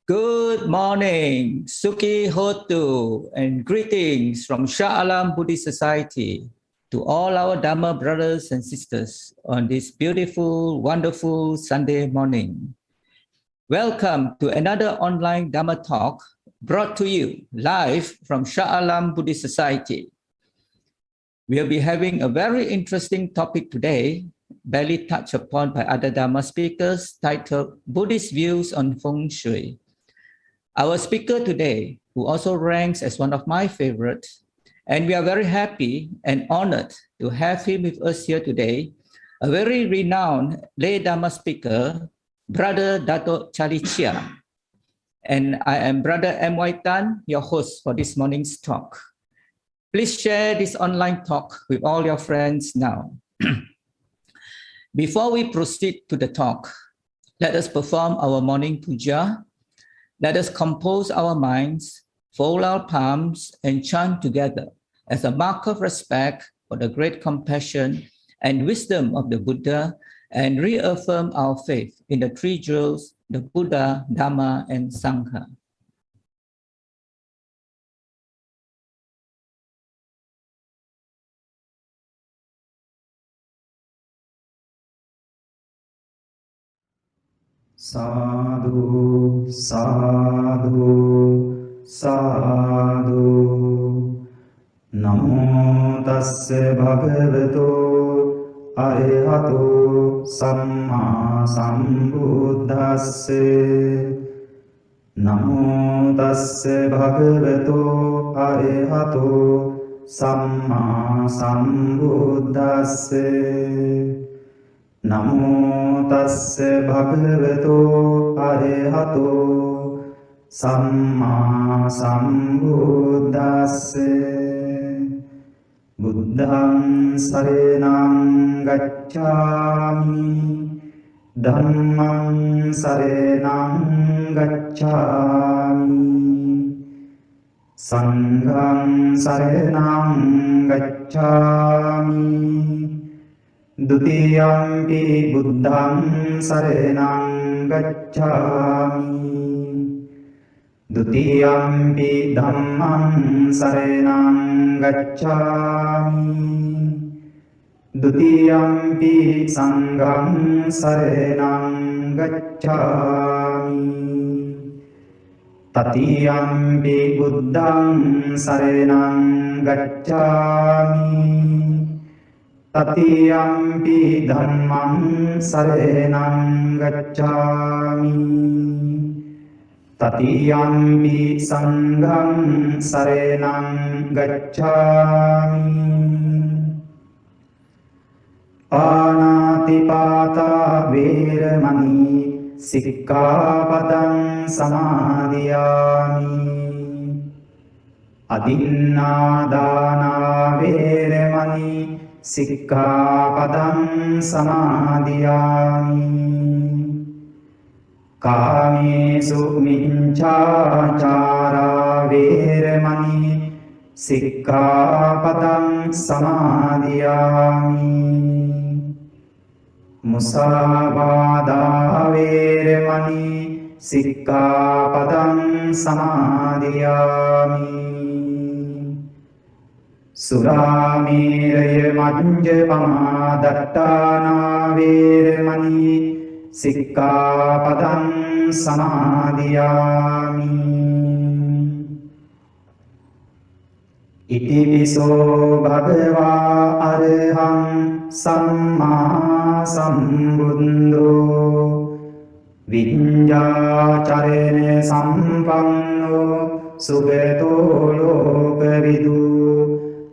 Good morning, Suki Hotu, and greetings from Shah Alam Buddhist Society to all our Dhamma brothers and sisters on this beautiful, wonderful Sunday morning. Welcome to another online Dhamma talk brought to you live from Shah Alam Buddhist Society. We'll be having a very interesting topic today, barely touched upon by other Dhamma speakers, titled Buddhist Views on Feng Shui. Our speaker today, who also ranks as one of my favorites, and we are very happy and honored to have him with us here today, a very renowned lay Dhamma speaker, Brother Datuk Charlie Chia. And I am Brother M.Y. Tan, your host for this morning's talk. Please share this online talk with all your friends now. Before we proceed to the talk, let us perform our morning puja. Let us compose our minds, fold our palms, and chant together as a mark of respect for the great compassion and wisdom of the Buddha, and reaffirm our faith in the three jewels, the Buddha, Dhamma, and Sangha. Sadhu, sadhu, sadhu. Namo tasse bhagavato arahato samma sambuddhasse. Namo tasse bhagavato arahato samma sambuddhasse. Namo tasse bhagavato arahato samma sambuddhasse. Buddhang saranang gacchami, dhammang saranang gacchami, sanghang saranang gacchami. Dutiyampi buddhang saranang gacchami, dutiyampi dhammang saranang gacchami, dutiyampi sanghang saranang gacchami, tatiyampi buddhang saranang gacchami, tatiyampi dhammang saranang gacchami, tatiyampi sanghang saranang gacchami. Panatipata veramani sikkapadang samadhiyami. Adinnādāna veramani sikkapadang samadhiyami. Kāmesu miccācārā veramani sikkapadang samadhiyami. Musāvādā veramani sikkapadang samadhiyami. Surameraya majjapama dattana veramani sikkapadang samadhiyami. Itipiso bhagavā arahang samma sambuddho viññācarena sampanno sugato lokavidu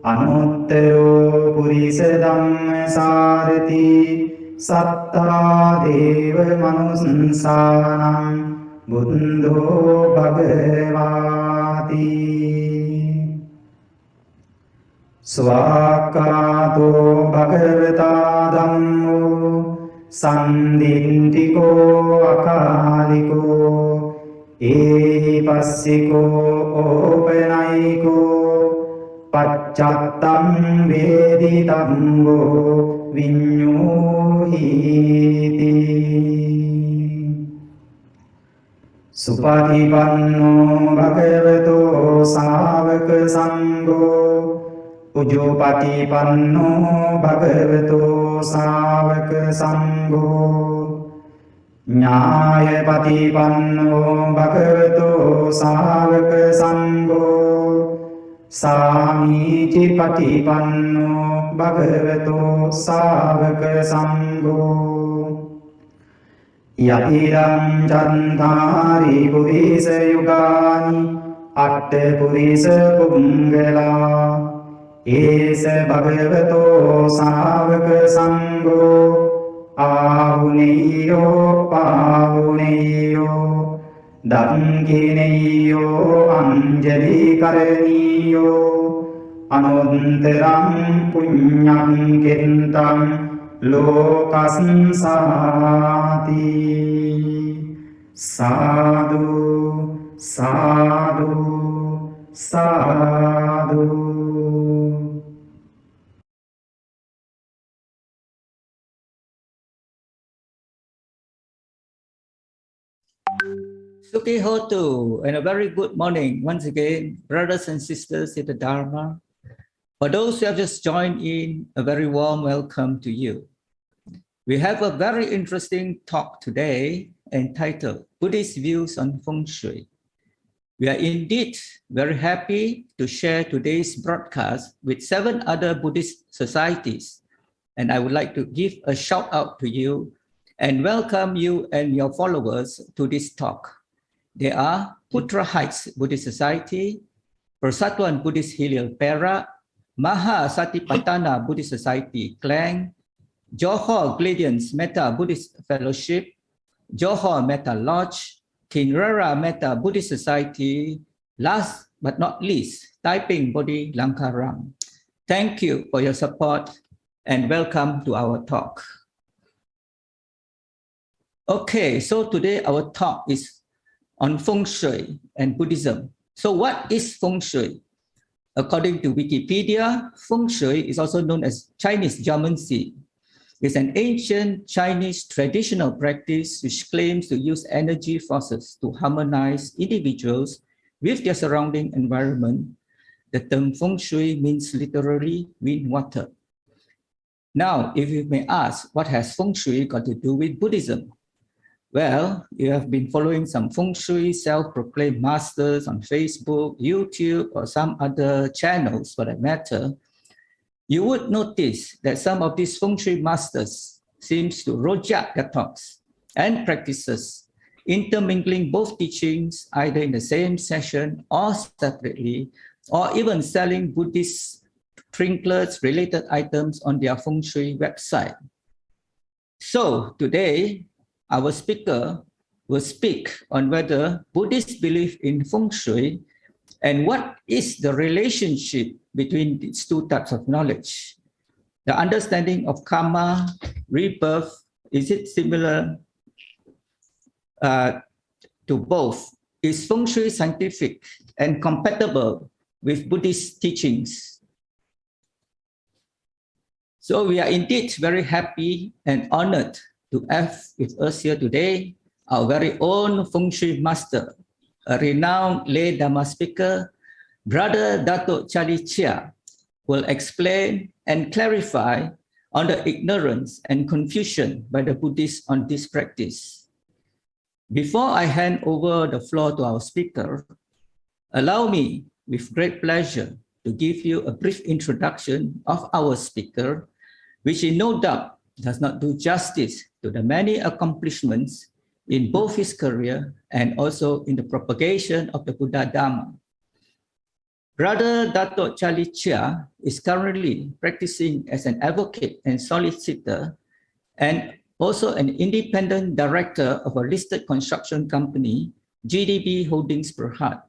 anuttaro purisa dhammasārati sattā deva manusānam buddho bhagavāti. Svākkāto bhagavata dhammo sandintiko akāliko ehi passiko opanayiko paccattam veditammo viññohiti. Supatipanno bhagavato sāvaka sangho Ujjopatipanno bhagavato sāvaka sangho Nyāyapatipanno bhagavato sāvaka sangho Sāmīcipatipanno bhagavato sāvaka sangho Yatiram Chandhari Buddhisa Yugani Atte Buddhisa Pungala Esa Bhagavato Sāvaka Sangho Ahuneyo Pahuneyo Dankineyo Anjali Karaniyo Anuntaram Punyam Kintam Lokasansati Sadhu, sadhu, sadhu. Sukhi Hotu, and a very good morning once again, brothers and sisters in the Dharma. For those who have just joined in, a very warm welcome to you. We have a very interesting talk today entitled Buddhist Views on Feng Shui. We are indeed very happy to share today's broadcast with 7 other Buddhist societies. And I would like to give a shout out to you and welcome you and your followers to this talk. They are Putra Heights Buddhist Society, Persatuan Buddhist Hilal Perak, Mahasatipatthana Buddhist Society Klang, Johor Gladians Metta Buddhist Fellowship, Johor Metta Lodge, Kinrara Metta Buddhist Society, last but not least, Taiping Bodhi Langkaram. Thank you for your support and welcome to our talk. Okay, so today our talk is on Feng Shui and Buddhism. So what is Feng Shui? According to Wikipedia, Feng Shui is also known as Chinese geomancy. It's an ancient Chinese traditional practice which claims to use energy forces to harmonize individuals with their surrounding environment. The term Feng Shui means literally wind water. Now, if you may ask, what has Feng Shui got to do with Buddhism? Well, you have been following some Feng Shui self-proclaimed masters on Facebook, YouTube, or some other channels for that matter. You would notice that some of these Feng Shui masters seems to rojak their talks and practices, intermingling both teachings either in the same session or separately, or even selling Buddhist trinkets related items on their Feng Shui website. So today, our speaker will speak on whether Buddhists believe in Feng Shui and what is the relationship between these 2 types of knowledge. The understanding of karma, rebirth, is it similar to both? Is Feng Shui scientific and compatible with Buddhist teachings? So we are indeed very happy and honored to have with us here today our very own Feng Shui master, a renowned lay Dharma speaker, Brother Datuk Charlie Chia, will explain and clarify on the ignorance and confusion by the Buddhists on this practice. Before I hand over the floor to our speaker, allow me with great pleasure to give you a brief introduction of our speaker, which in no doubt does not do justice to the many accomplishments in both his career and also in the propagation of the Buddha Dharma. Brother Datuk Charlie Chia is currently practicing as an advocate and solicitor and also an independent director of a listed construction company, GDB Holdings Berhad.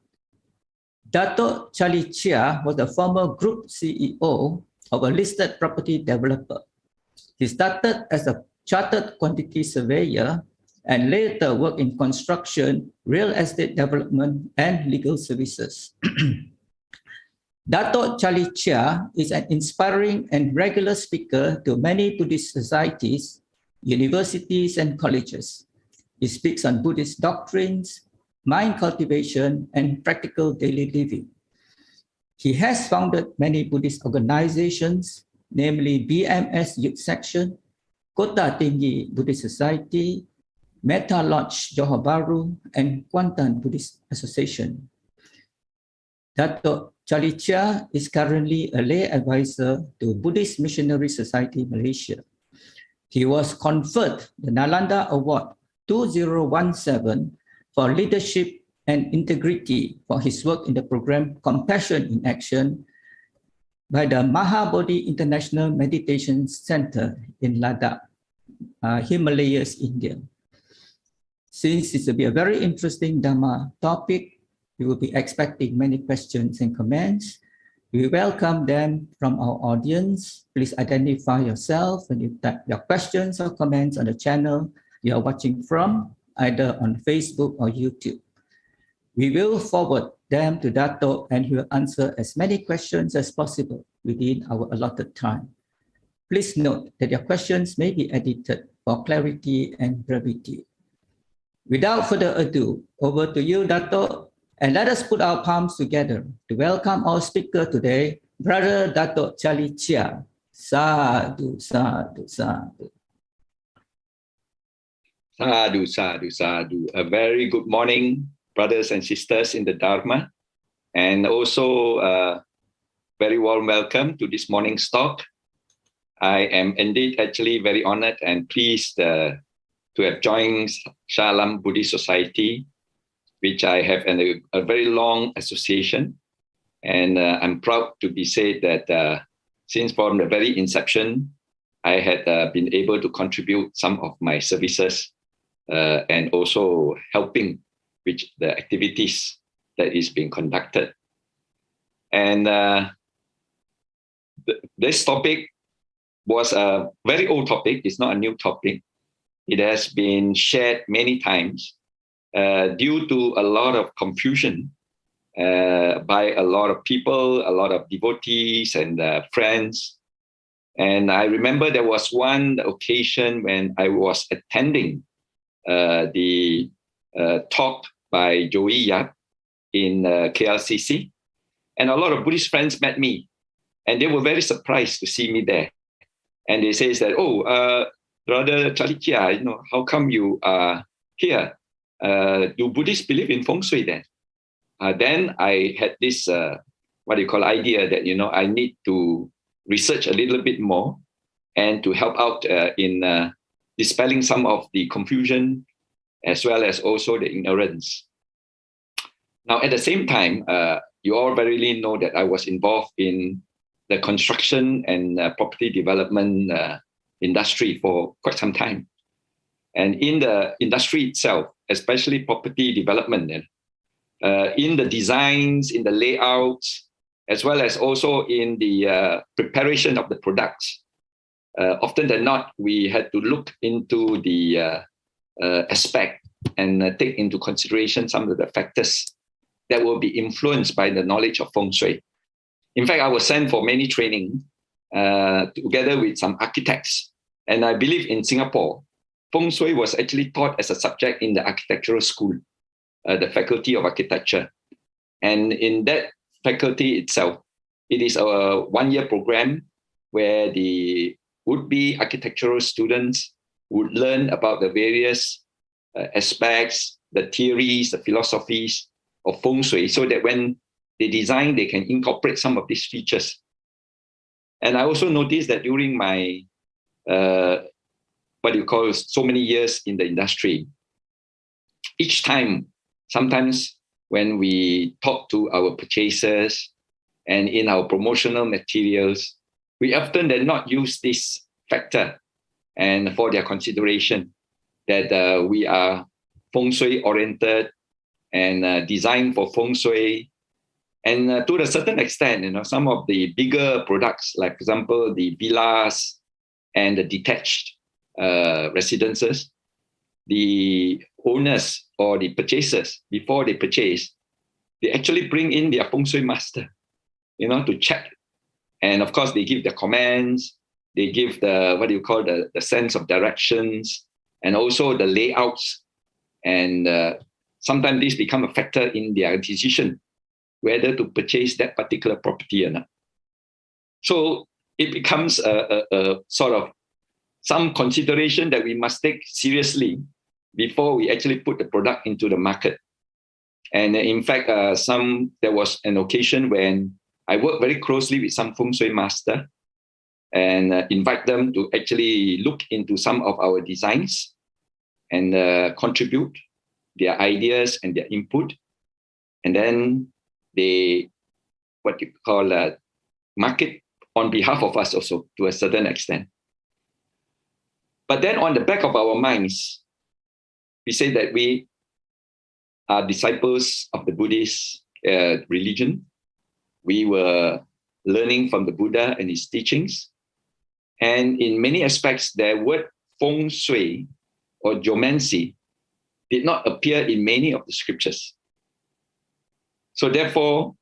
Datuk Charlie Chia was the former group CEO of a listed property developer. He started as a chartered quantity surveyor and later worked in construction, real estate development, and legal services. Datuk Charlie Chia is an inspiring and regular speaker to many Buddhist societies, universities, and colleges. He speaks on Buddhist doctrines, mind cultivation, and practical daily living. He has founded many Buddhist organizations, namely BMS Youth Section, Kota Tinggi Buddhist Society, Metta Lodge Johor Bahru, and Kuantan Buddhist Association. Datuk Charlie Chia is currently a lay advisor to Buddhist Missionary Society Malaysia. He was conferred the Nalanda Award 2017 for leadership and integrity for his work in the program Compassion in Action by the Mahabodhi International Meditation Center in Ladakh, Himalayas, India. Since this will be a very interesting Dhamma topic, we will be expecting many questions and comments. We welcome them from our audience. Please identify yourself when you type your questions or comments on the channel you are watching from, either on Facebook or YouTube. We will forward them to Dato and he will answer as many questions as possible within our allotted time. Please note that your questions may be edited for clarity and brevity. Without further ado, over to you, Dato, and let us put our palms together to welcome our speaker today, Brother Datuk Charlie Chia. Sadhu, sadhu, sadhu. Sadhu, sadhu, sadhu. A very good morning, brothers and sisters in the Dharma, and also very warm welcome to this morning's talk. I am indeed actually very honored and pleased to have joined Shah Alam Buddhist Society, which I have a very long association. And I'm proud to be said that since from the very inception, I had been able to contribute some of my services and also helping with the activities that is being conducted. And this topic was a very old topic. It's not a new topic. It has been shared many times due to a lot of confusion by a lot of people, a lot of devotees and friends. And I remember there was one occasion when I was attending the talk by Joey Yap in KLCC. And a lot of Buddhist friends met me. And they were very surprised to see me there. And they say that, oh, Brother Charlie Chia, how come you are here? Do Buddhists believe in Feng Shui then? Then I had this, idea that, I need to research a little bit more and to help out in dispelling some of the confusion as well as also the ignorance. Now, at the same time, you all verily know that I was involved in the construction and property development industry for quite some time. And in the industry itself, especially property development, in the designs, in the layouts, as well as also in the preparation of the products, often than not, we had to look into the aspect and take into consideration some of the factors that will be influenced by the knowledge of Feng Shui. In fact, I was sent for many training together with some architects. And I believe in Singapore, Feng Shui was actually taught as a subject in the architectural school, the Faculty of Architecture. And in that faculty itself, it is a one-year program where the would-be architectural students would learn about the various aspects, the theories, the philosophies of Feng Shui, so that when they design, they can incorporate some of these features. And I also noticed that during my so many years in the industry, each time, sometimes when we talk to our purchasers and in our promotional materials, we often did not use this factor and for their consideration that we are Feng Shui oriented and designed for Feng Shui. And to a certain extent, some of the bigger products, like for example, the villas and the detached residences, the owners or the purchasers, before they purchase, they actually bring in their Feng Shui master, to check. And of course, they give their comments, they give the sense of directions, and also the layouts and sometimes this become a factor in their decision whether to purchase that particular property or not. So it becomes a sort of some consideration that we must take seriously before we actually put the product into the market. And in fact, there was an occasion when I worked very closely with some Feng Shui master and invite them to actually look into some of our designs and contribute their ideas and their input. And then they, what you call, market on behalf of us also to a certain extent. But then on the back of our minds, we say that we are disciples of the Buddhist religion. We were learning from the Buddha and his teachings. And in many aspects, the word Feng Shui or geomancy did not appear in many of the scriptures. So therefore,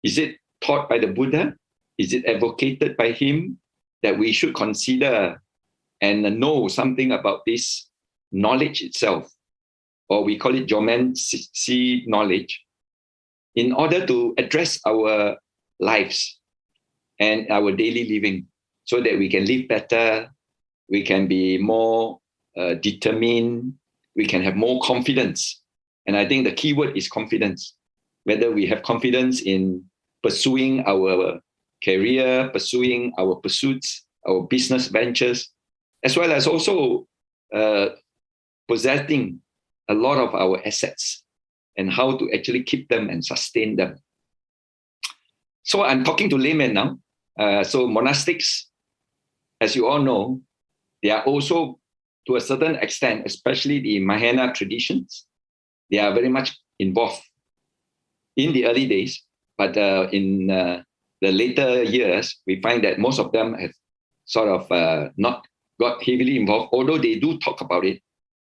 is it taught by the Buddha? Is it advocated by him that we should consider and know something about this knowledge itself, or we call it geomancy knowledge, in order to address our lives and our daily living so that we can live better, we can be more determined, we can have more confidence. And I think the key word is confidence. Whether we have confidence in pursuing our career, pursuing our pursuits, our business ventures, as well as also possessing a lot of our assets and how to actually keep them and sustain them. So I'm talking to laymen now. So monastics, as you all know, they are also, to a certain extent, especially the Mahayana traditions, they are very much involved in the early days. But in the later years, we find that most of them have sort of not got heavily involved, although they do talk about it,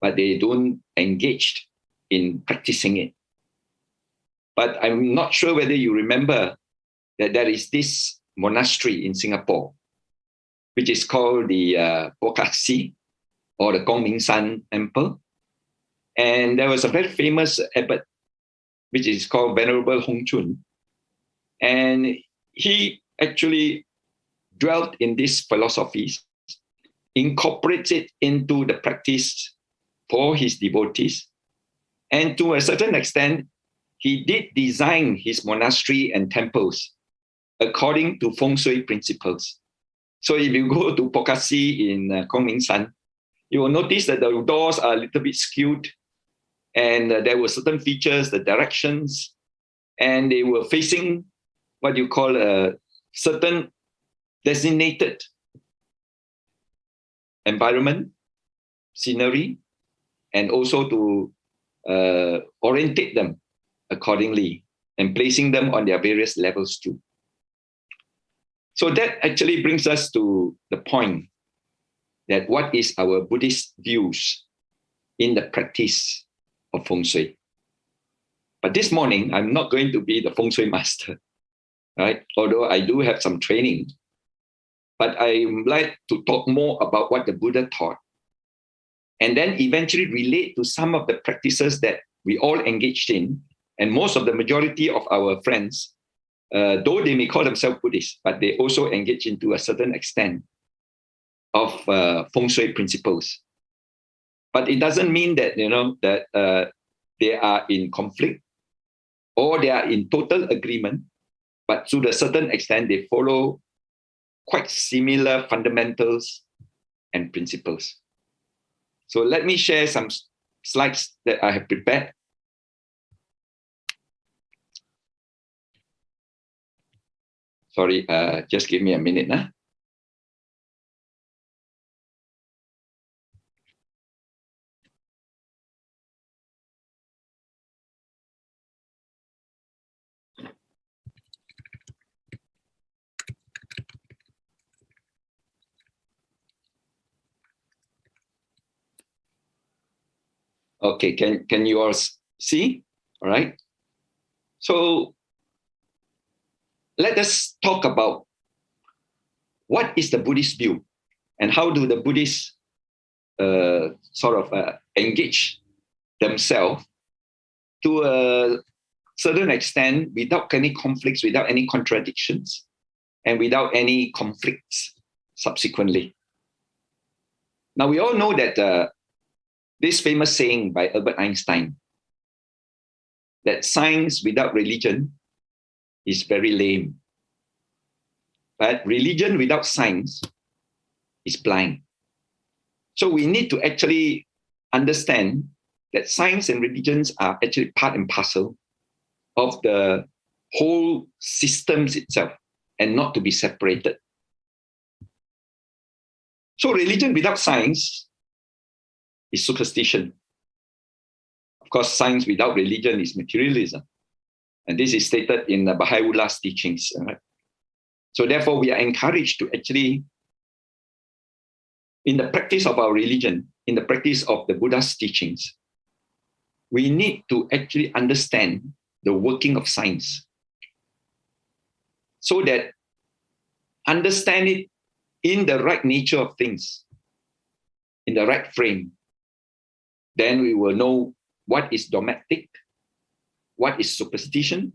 but they don't engage in practicing it. But I'm not sure whether you remember that there is this monastery in Singapore, which is called the Pokasi or the Gongming-san Temple. And there was a very famous abbot, which is called Venerable Hong Chun. And he actually dwelt in these philosophies, incorporates it into the practice for his devotees. And to a certain extent, he did design his monastery and temples according to Feng Shui principles. So if you go to Pokasi in Gongming-san, you will notice that the doors are a little bit skewed, and there were certain features, the directions, and they were facing what you call a certain designated environment, scenery, and also to orientate them accordingly and placing them on their various levels too. So that actually brings us to the point that what is our Buddhist views in the practice of Feng Shui. But this morning, I'm not going to be the Feng Shui master, right? Although I do have some training, but I like to talk more about what the Buddha taught and then eventually relate to some of the practices that we all engaged in. And most of the majority of our friends, though they may call themselves Buddhists, but they also engage into a certain extent of Feng Shui principles. But it doesn't mean that, that they are in conflict or they are in total agreement, but to a certain extent, they follow quite similar fundamentals and principles. So let me share some slides that I have prepared. Sorry, just give me a minute. Okay, can you all see? All right. So let us talk about what is the Buddhist view and how do the Buddhists engage themselves to a certain extent without any conflicts, without any contradictions, and without any conflicts subsequently. Now, we all know that this famous saying by Albert Einstein, that science without religion is very lame. But religion without science is blind. So we need to actually understand that science and religions are actually part and parcel of the whole systems itself and not to be separated. So religion without science is superstition. Of course, science without religion is materialism. And this is stated in the Baha'u'llah's teachings. Right? So therefore, we are encouraged to actually, in the practice of our religion, in the practice of the Buddha's teachings, we need to actually understand the working of science so that understand it in the right nature of things, in the right frame, then we will know what is dogmatic, what is superstition,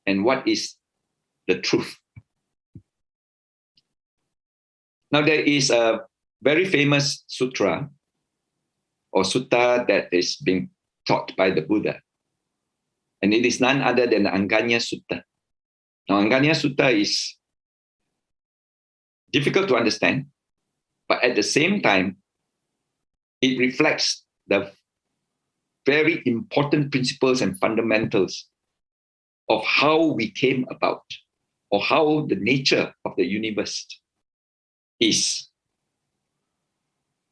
and what is the truth. Now, there is a very famous sutra or sutta that is being taught by the Buddha. And it is none other than the Anganiya Sutra. Now, Anganiya Sutra is difficult to understand, but at the same time, it reflects the very important principles and fundamentals of how we came about, or how the nature of the universe is.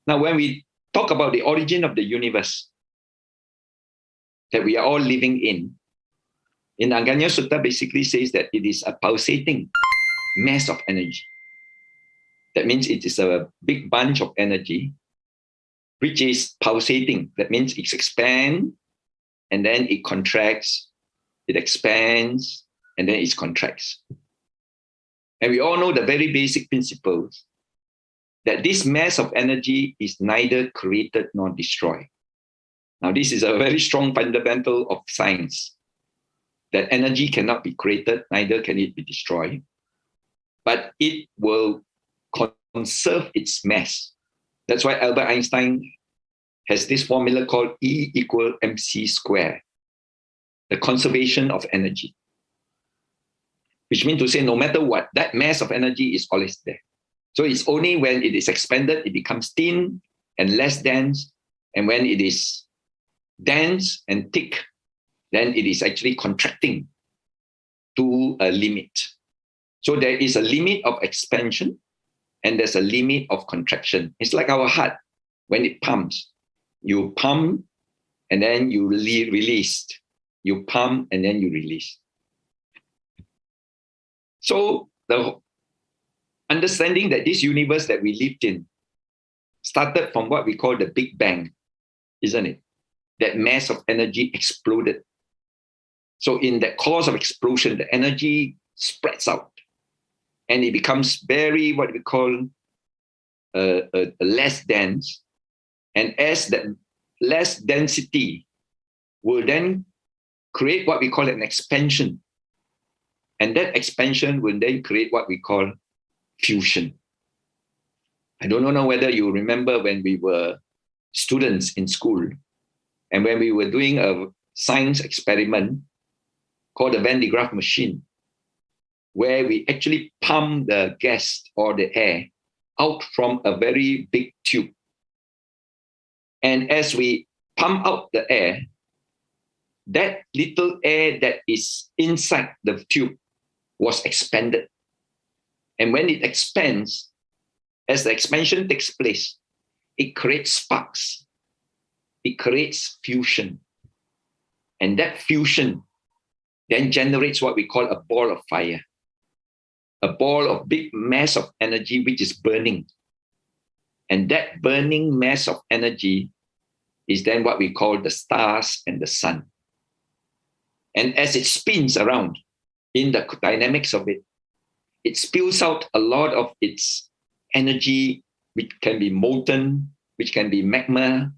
Now, when we talk about the origin of the universe that we are all living in Anganiya Sutra basically says that it is a pulsating mass of energy. That means it is a big bunch of energy which is pulsating. That means it expands and then it contracts, it expands and then it contracts. And we all know the very basic principles that this mass of energy is neither created nor destroyed. Now, this is a very strong fundamental of science, that energy cannot be created, neither can it be destroyed, but it will conserve its mass. That's why Albert Einstein has this formula called E equal mc squared, the conservation of energy, which means to say no matter what, that mass of energy is always there. So it's only when it is expanded, it becomes thin and less dense. And when it is dense and thick, then it is actually contracting to a limit. So there is a limit of expansion and there's a limit of contraction. It's like our heart. When it pumps, you pump and then you release. You pump and then you release. So the understanding that this universe that we lived in started from what we call the Big Bang, isn't it? That mass of energy exploded. So in that cause of explosion, the energy spreads out and it becomes very, what we call less dense. And as the less density will then create what we call an expansion. And that expansion will then create what we call fusion. I don't know whether you remember when we were students in school and when we were doing a science experiment called the Van de Graaff machine, where we actually pump the gas or the air out from a very big tube. And as we pump out the air, that little air that is inside the tube was expanded. And when it expands, as the expansion takes place, it creates sparks. It creates fusion. And that fusion then generates what we call a ball of fire, a ball of big mass of energy which is burning. And that burning mass of energy is then what we call the stars and the sun. And as it spins around in the dynamics of it, it spills out a lot of its energy, which can be molten, which can be magma,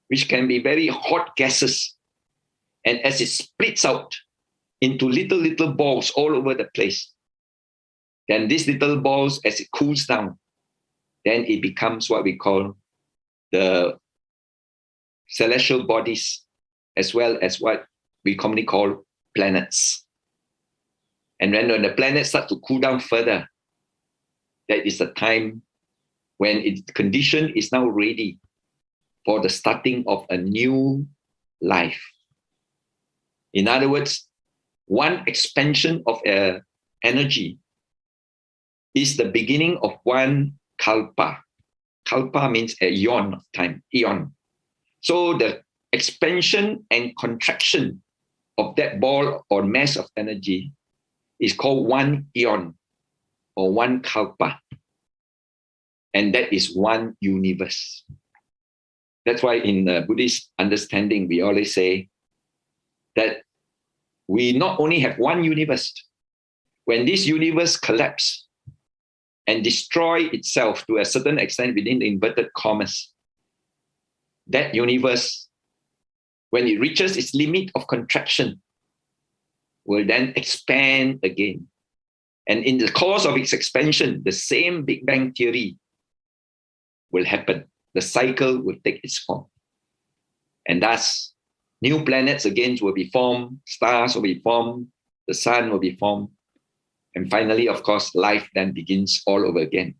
which can be very hot gases. And as it splits out into little balls all over the place, then these little balls, as it cools down, then it becomes what we call the celestial bodies, as well as what we commonly call planets. And when the planets start to cool down further, that is the time when its condition is now ready for the starting of a new life. In other words, one expansion of energy is the beginning of one kalpa. Kalpa means a eon of time, eon. So the expansion and contraction of that ball or mass of energy is called one eon or one kalpa. And that is one universe. That's why in Buddhist understanding, we always say that we not only have one universe. When this universe collapses and destroy itself to a certain extent within the inverted commas, that universe, when it reaches its limit of contraction, will then expand again. And in the course of its expansion, the same Big Bang theory will happen. The cycle will take its form. And thus, new planets again will be formed, stars will be formed, the sun will be formed. And finally, of course, life then begins all over again.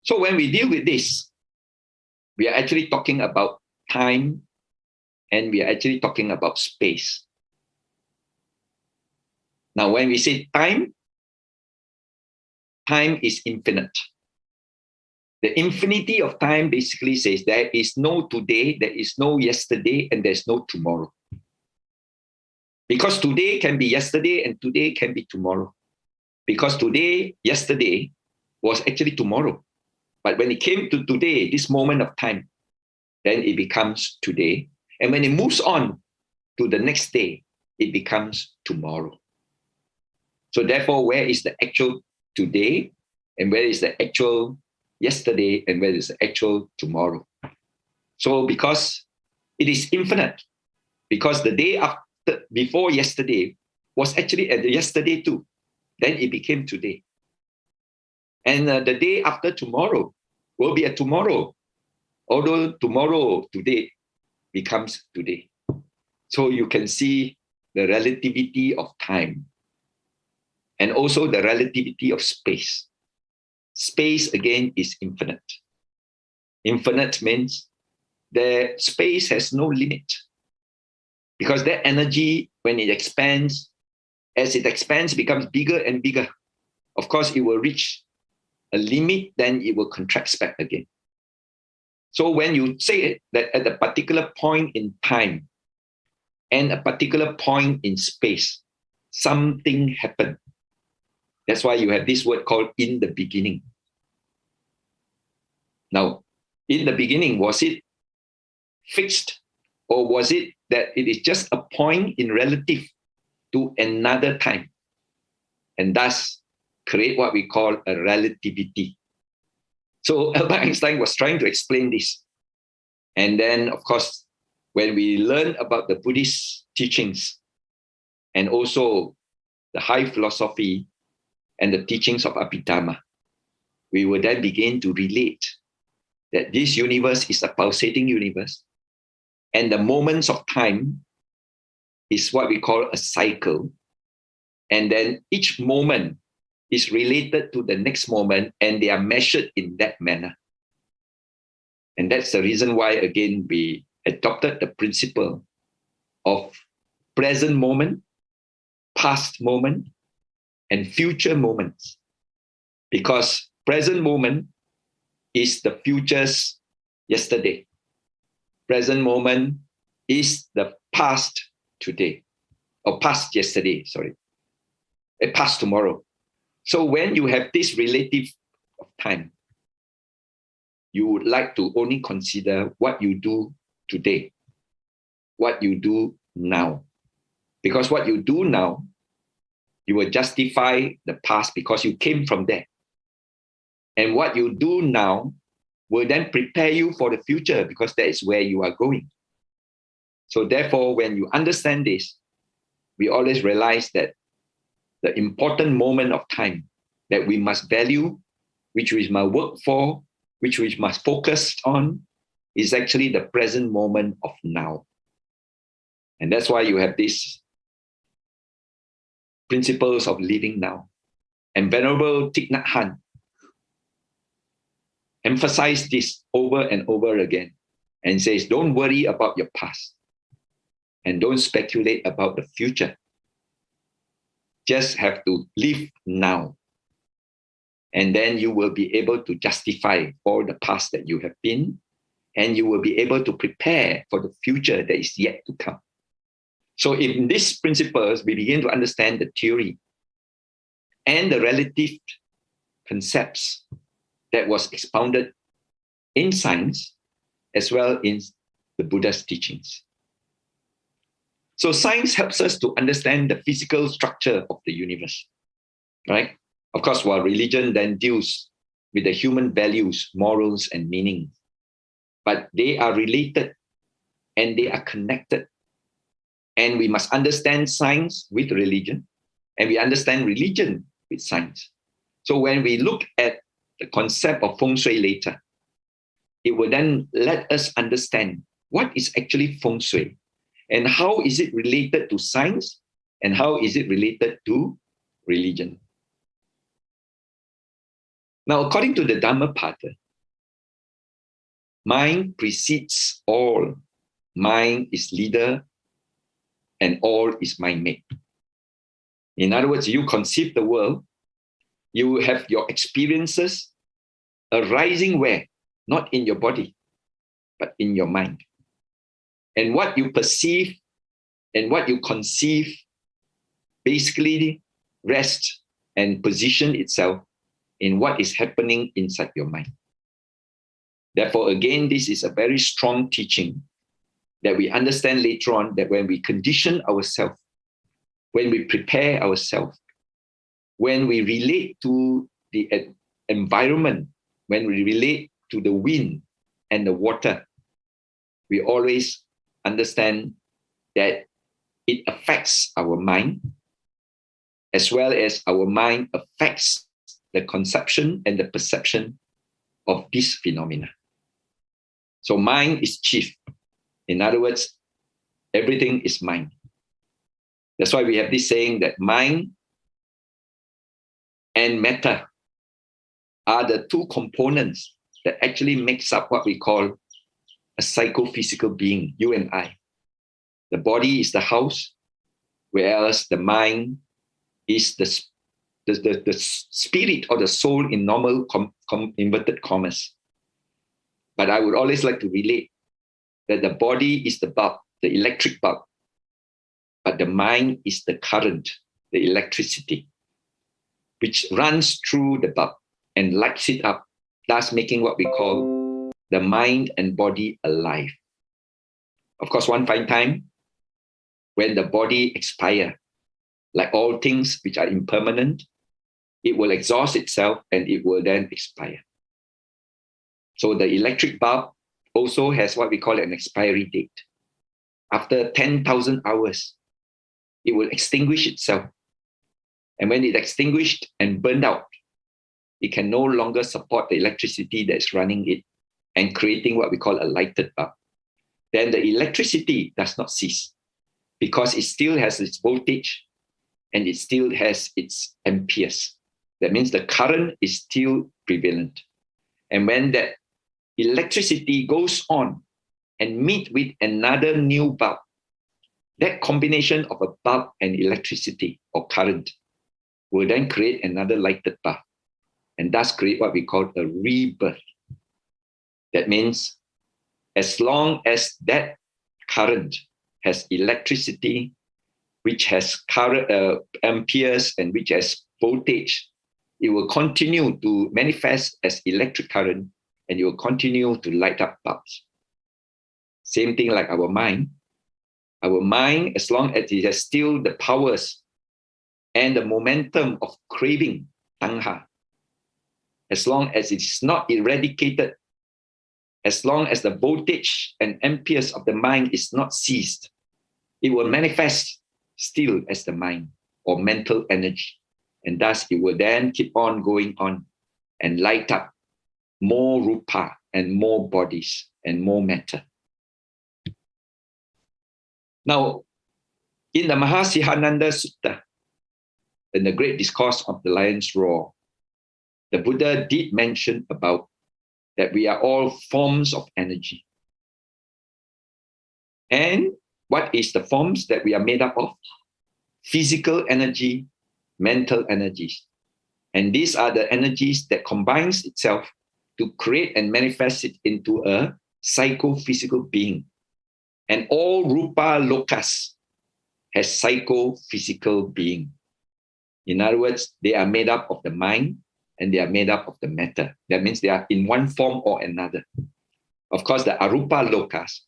So when we deal with this, we are actually talking about time, and we are actually talking about space. Now, when we say time, time is infinite. The infinity of time basically says there is no today, there is no yesterday, and there's no tomorrow. Because today can be yesterday and today can be tomorrow. Because today, yesterday was actually tomorrow. But when it came to today, this moment of time, then it becomes today. And when it moves on to the next day, it becomes tomorrow. So therefore, where is the actual today? And where is the actual yesterday? And where is the actual tomorrow? So because it is infinite, because the day after, before yesterday was actually at the yesterday too, then it became today. And the day after tomorrow will be a tomorrow, although tomorrow, today, becomes today. So you can see the relativity of time and also the relativity of space. Space, again, is infinite. Infinite means the space has no limit, because that energy, when it expands, as it expands, becomes bigger and bigger. Of course, it will reach a limit, then it will contract back again. So when you say that at a particular point in time and a particular point in space, something happened. That's why you have this word called in the beginning. Now, in the beginning, was it fixed, or was it that it is just a point in relative to another time, and thus create what we call a relativity? So Albert Einstein was trying to explain this. And then, of course, when we learn about the Buddhist teachings and also the high philosophy and the teachings of Abhidharma, we will then begin to relate that this universe is a pulsating universe, and the moments of time is what we call a cycle. And then each moment is related to the next moment, and they are measured in that manner. And that's the reason why, again, we adopted the principle of present moment, past moment, and future moments. Because present moment is the future's yesterday. Present moment is the past today, or past yesterday, sorry, a past tomorrow. So when you have this relative of time, you would like to only consider what you do today, what you do now. Because what you do now, you will justify the past because you came from there. And what you do now will then prepare you for the future because that is where you are going. So therefore, when you understand this, we always realize that the important moment of time that we must value, which we must work for, which we must focus on, is actually the present moment of now. And that's why you have these principles of living now. And Venerable Thich Nhat Hanh emphasized this over and over again and says, don't worry about your past and don't speculate about the future. Just have to live now. And then you will be able to justify all the past that you have been, and you will be able to prepare for the future that is yet to come. So in these principles, we begin to understand the theory and the relative concepts that was expounded in science as well in the Buddha's teachings. So science helps us to understand the physical structure of the universe, right? Of course, while religion then deals with the human values, morals, and meaning. But they are related and they are connected. And we must understand science with religion, and we understand religion with science. So when we look at the concept of Feng Shui later, it will then let us understand what is actually Feng Shui and how is it related to science and how is it related to religion. Now, according to the Dhammapada, mind precedes all. Mind is leader and all is mind-made. In other words, you conceive the world, you have your experiences arising where? Not in your body, but in your mind. And what you perceive and what you conceive basically rests and position itself in what is happening inside your mind. Therefore, again, this is a very strong teaching that we understand later on, that when we condition ourselves, when we prepare ourselves, when we relate to the environment, when we relate to the wind and the water, we always understand that it affects our mind, as well as our mind affects the conception and the perception of this phenomena. So mind is chief. In other words, everything is mind. That's why we have this saying that mind and Metta are the two components that actually makes up what we call a psychophysical being, you and I. The body is the house, whereas the mind is the spirit or the soul in normal inverted commas. But I would always like to relate that the body is the bulb, the electric bulb, but the mind is the current, the electricity, which runs through the bulb and lights it up, thus making what we call the mind and body alive. Of course, one fine time, when the body expires, like all things which are impermanent, it will exhaust itself and it will then expire. So the electric bulb also has what we call an expiry date. After 10,000 hours, it will extinguish itself. And when it's extinguished and burned out, it can no longer support the electricity that's running it and creating what we call a lighted bulb. Then the electricity does not cease because it still has its voltage and it still has its amperes. That means the current is still prevalent. And when that electricity goes on and meet with another new bulb, that combination of a bulb and electricity or current will then create another lighted bulb and thus create what we call a rebirth. That means as long as that current has electricity, which has current amperes and which has voltage, it will continue to manifest as electric current and it will continue to light up bulbs. Same thing like our mind. Our mind, as long as it has still the powers and the momentum of craving, tanha, as long as it's not eradicated as long as the voltage and amperes of the mind is not ceased, it will manifest still as the mind or mental energy. And thus it will then keep on going on and light up more rupa and more bodies and more matter. Now, in the Mahasihananda Sutta, in the great discourse of the lion's roar, the Buddha did mention about that we are all forms of energy. And what is the forms that we are made up of? Physical energy, mental energies. And these are the energies that combines itself to create and manifest it into a psychophysical being. And all rupa lokas has psychophysical being. In other words, they are made up of the mind and they are made up of the matter. That means they are in one form or another. Of course, the arupa lokas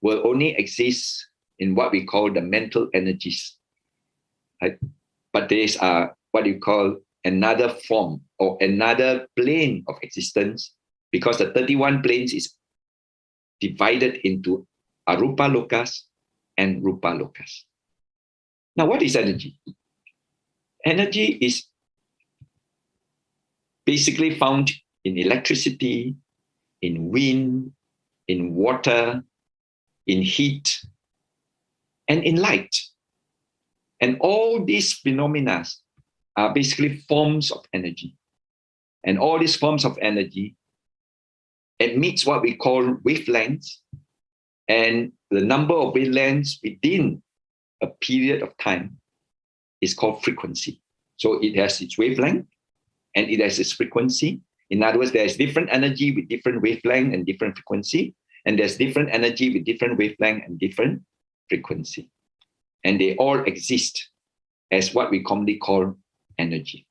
will only exist in what we call the mental energies. Right? But these are what you call another form or another plane of existence, because the 31 planes is divided into arupa lokas and rupa lokas. Now, what is energy? Energy is basically found in electricity, in wind, in water, in heat, and in light. And all these phenomena are basically forms of energy. And all these forms of energy emits what we call wavelengths, and the number of wavelengths within a period of time is called frequency. So it has its wavelength and it has its frequency. In other words, there's different energy with different wavelength and different frequency, and there's different energy with different wavelength and different frequency. And they all exist as what we commonly call energy.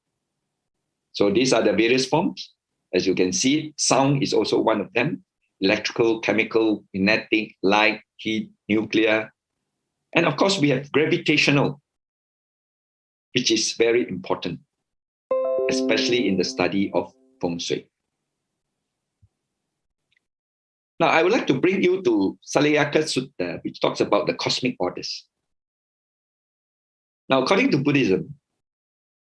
So these are the various forms. As you can see, sound is also one of them. Electrical, chemical, kinetic, light, heat, nuclear. And of course, we have gravitational, which is very important, especially in the study of Feng Shui. Now, I would like to bring you to Saleyaka Sutta, which talks about the cosmic orders. Now, according to Buddhism,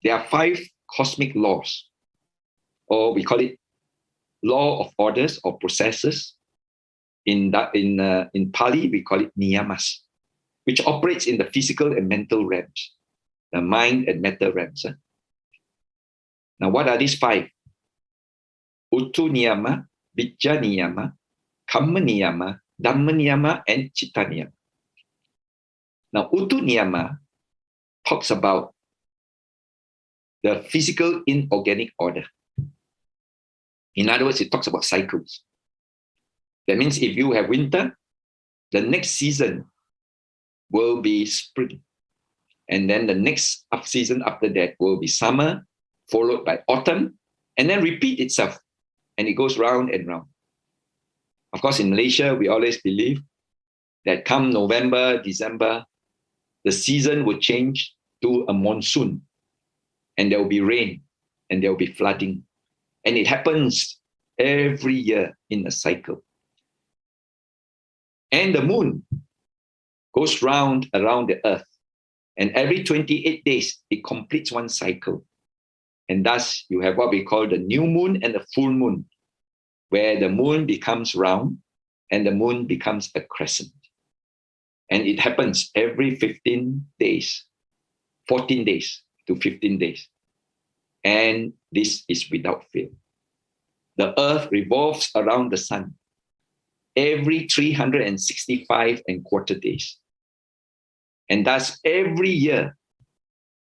there are 5 cosmic laws, or we call it law of orders or processes. In Pali, we call it niyamas, which operates in the physical and mental realms, the mind and matter realms. Now, what are these 5? Uttu niyama, Vijja niyama, Kameniyama, Dhamma niyama, and Chitta niyama. Now, Uttu niyama talks about the physical inorganic order. In other words, it talks about cycles. That means if you have winter, the next season will be spring. And then the next season after that will be summer, followed by autumn, and then repeat itself. And it goes round and round. Of course, in Malaysia, we always believe that come November, December, the season will change to a monsoon. And there will be rain, and there will be flooding. And it happens every year in a cycle. And the moon goes round around the earth. And every 28 days, it completes one cycle. And thus, you have what we call the new moon and the full moon, where the moon becomes round and the moon becomes a crescent. And it happens every 15 days, 14 days to 15 days. And this is without fail. The earth revolves around the sun every 365 and quarter days. And thus every year,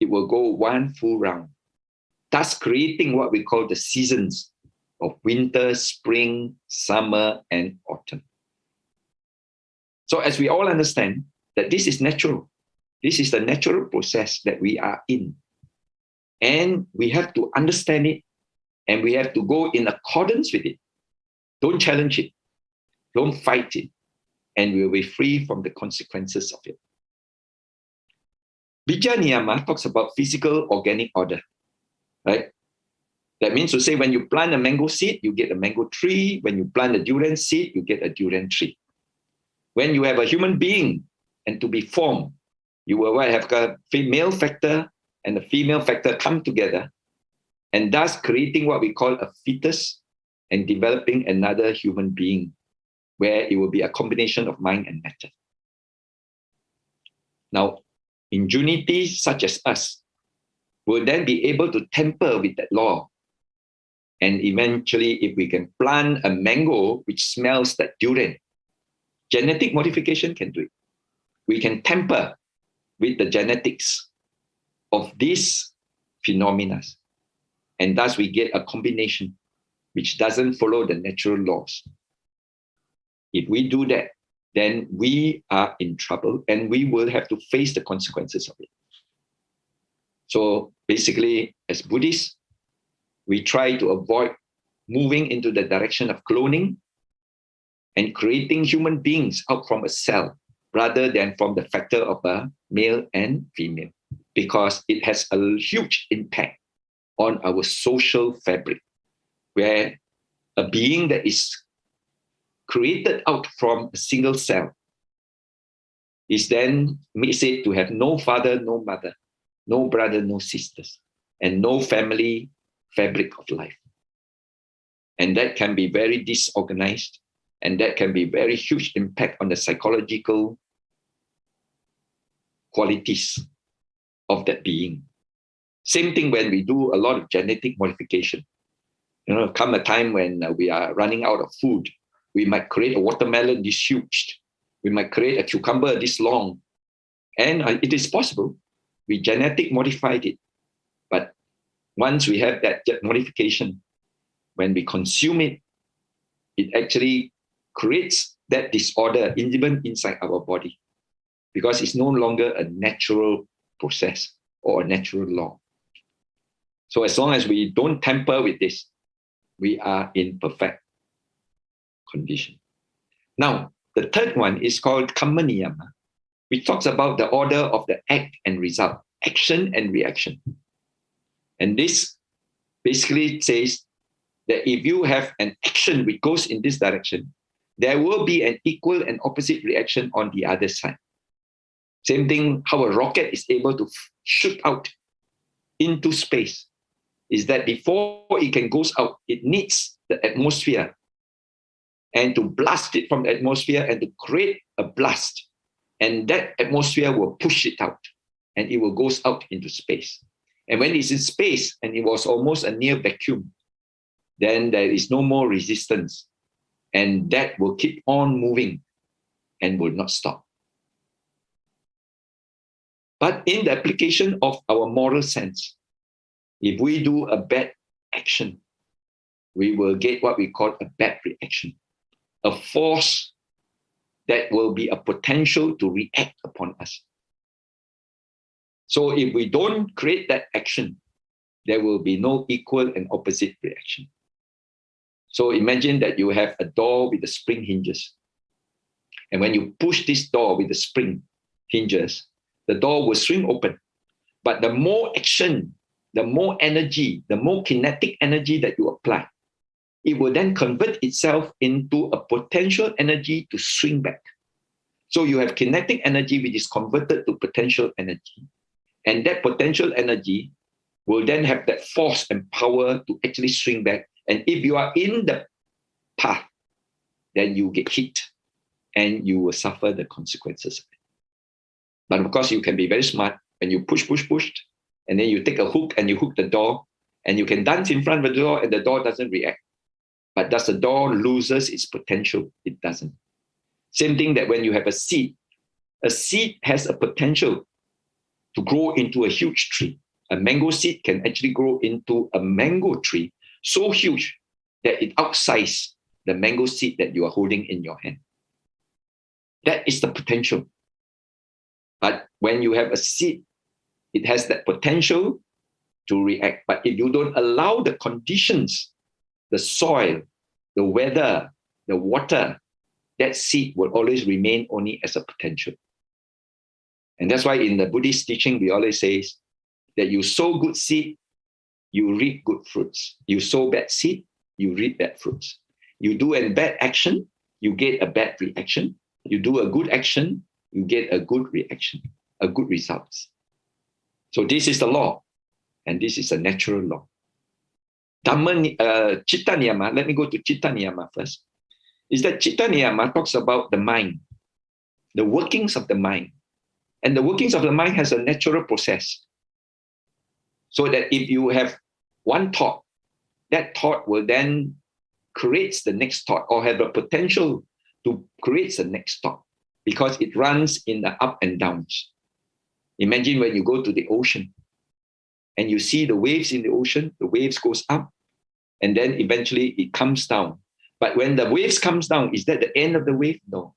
it will go one full round, thus creating what we call the seasons of winter, spring, summer, and autumn. So as we all understand that this is natural, this is the natural process that we are in. And we have to understand it, and we have to go in accordance with it. Don't challenge it. Don't fight it. And we'll be free from the consequences of it. Vijja niyama talks about physical organic order, right? That means to say, when you plant a mango seed, you get a mango tree. When you plant a durian seed, you get a durian tree. When you have a human being and to be formed, you will have a male factor and the female factor come together, and thus creating what we call a fetus and developing another human being, where it will be a combination of mind and matter. Now, ingenuities such as us will then be able to tamper with that law. And eventually, if we can plant a mango which smells like durian, genetic modification can do it. We can tamper with the genetics of these phenomena. And thus we get a combination which doesn't follow the natural laws. If we do that, then we are in trouble and we will have to face the consequences of it. So basically, as Buddhists, we try to avoid moving into the direction of cloning and creating human beings out from a cell rather than from the factor of a male and female, because it has a huge impact on our social fabric, where a being that is created out from a single cell is then said to have no father, no mother, no brother, no sisters, and no family fabric of life. And that can be very disorganized, and that can be very huge impact on the psychological qualities of that being. Same thing when we do a lot of genetic modification. Come a time when we are running out of food, we might create a watermelon this huge. We might create a cucumber this long. And it is possible. We genetic modified it. But once we have that modification, when we consume it, it actually creates that disorder even inside our body, because it's no longer a natural process or a natural law. So as long as we don't tamper with this, we are in perfect condition. Now, the third one is called Kameniyama, which talks about the order of the act and result, action and reaction. And this basically says that if you have an action which goes in this direction, there will be an equal and opposite reaction on the other side. Same thing, how a rocket is able to shoot out into space, is that before it can go out, it needs the atmosphere, and to blast it from the atmosphere and to create a blast. And that atmosphere will push it out, and it will go out into space. And when it's in space and it was almost a near vacuum, then there is no more resistance, and that will keep on moving and will not stop. But in the application of our moral sense, if we do a bad action, we will get what we call a bad reaction, a force that will be a potential to react upon us. So if we don't create that action, there will be no equal and opposite reaction. So imagine that you have a door with the spring hinges. And when you push this door with the spring hinges, the door will swing open. But the more action, the more energy, the more kinetic energy that you apply, it will then convert itself into a potential energy to swing back. So you have kinetic energy which is converted to potential energy. And that potential energy will then have that force and power to actually swing back. And if you are in the path, then you get hit and you will suffer the consequences of it. But of course, you can be very smart when you push, and then you take a hook and you hook the door, and you can dance in front of the door and the door doesn't react. But does the door loses its potential? It doesn't. Same thing that when you have a seed has a potential to grow into a huge tree. A mango seed can actually grow into a mango tree so huge that it outsizes the mango seed that you are holding in your hand. That is the potential. But when you have a seed, it has that potential to react. But if you don't allow the conditions, the soil, the weather, the water, that seed will always remain only as a potential. And that's why in the Buddhist teaching, we always say that you sow good seed, you reap good fruits. You sow bad seed, you reap bad fruits. You do a bad action, you get a bad reaction. You do a good action, you get a good reaction, a good results. So this is the law, and this is a natural law. Chitta Niyama, let me go to Chitta Niyama first, is that Chitta Niyama talks about the mind, the workings of the mind. And the workings of the mind has a natural process. So that if you have one thought, that thought will then create the next thought, or have the potential to create the next thought, because it runs in the up and downs. Imagine when you go to the ocean and you see the waves in the ocean, the waves goes up and then eventually it comes down. But when the waves comes down, is that the end of the wave? No.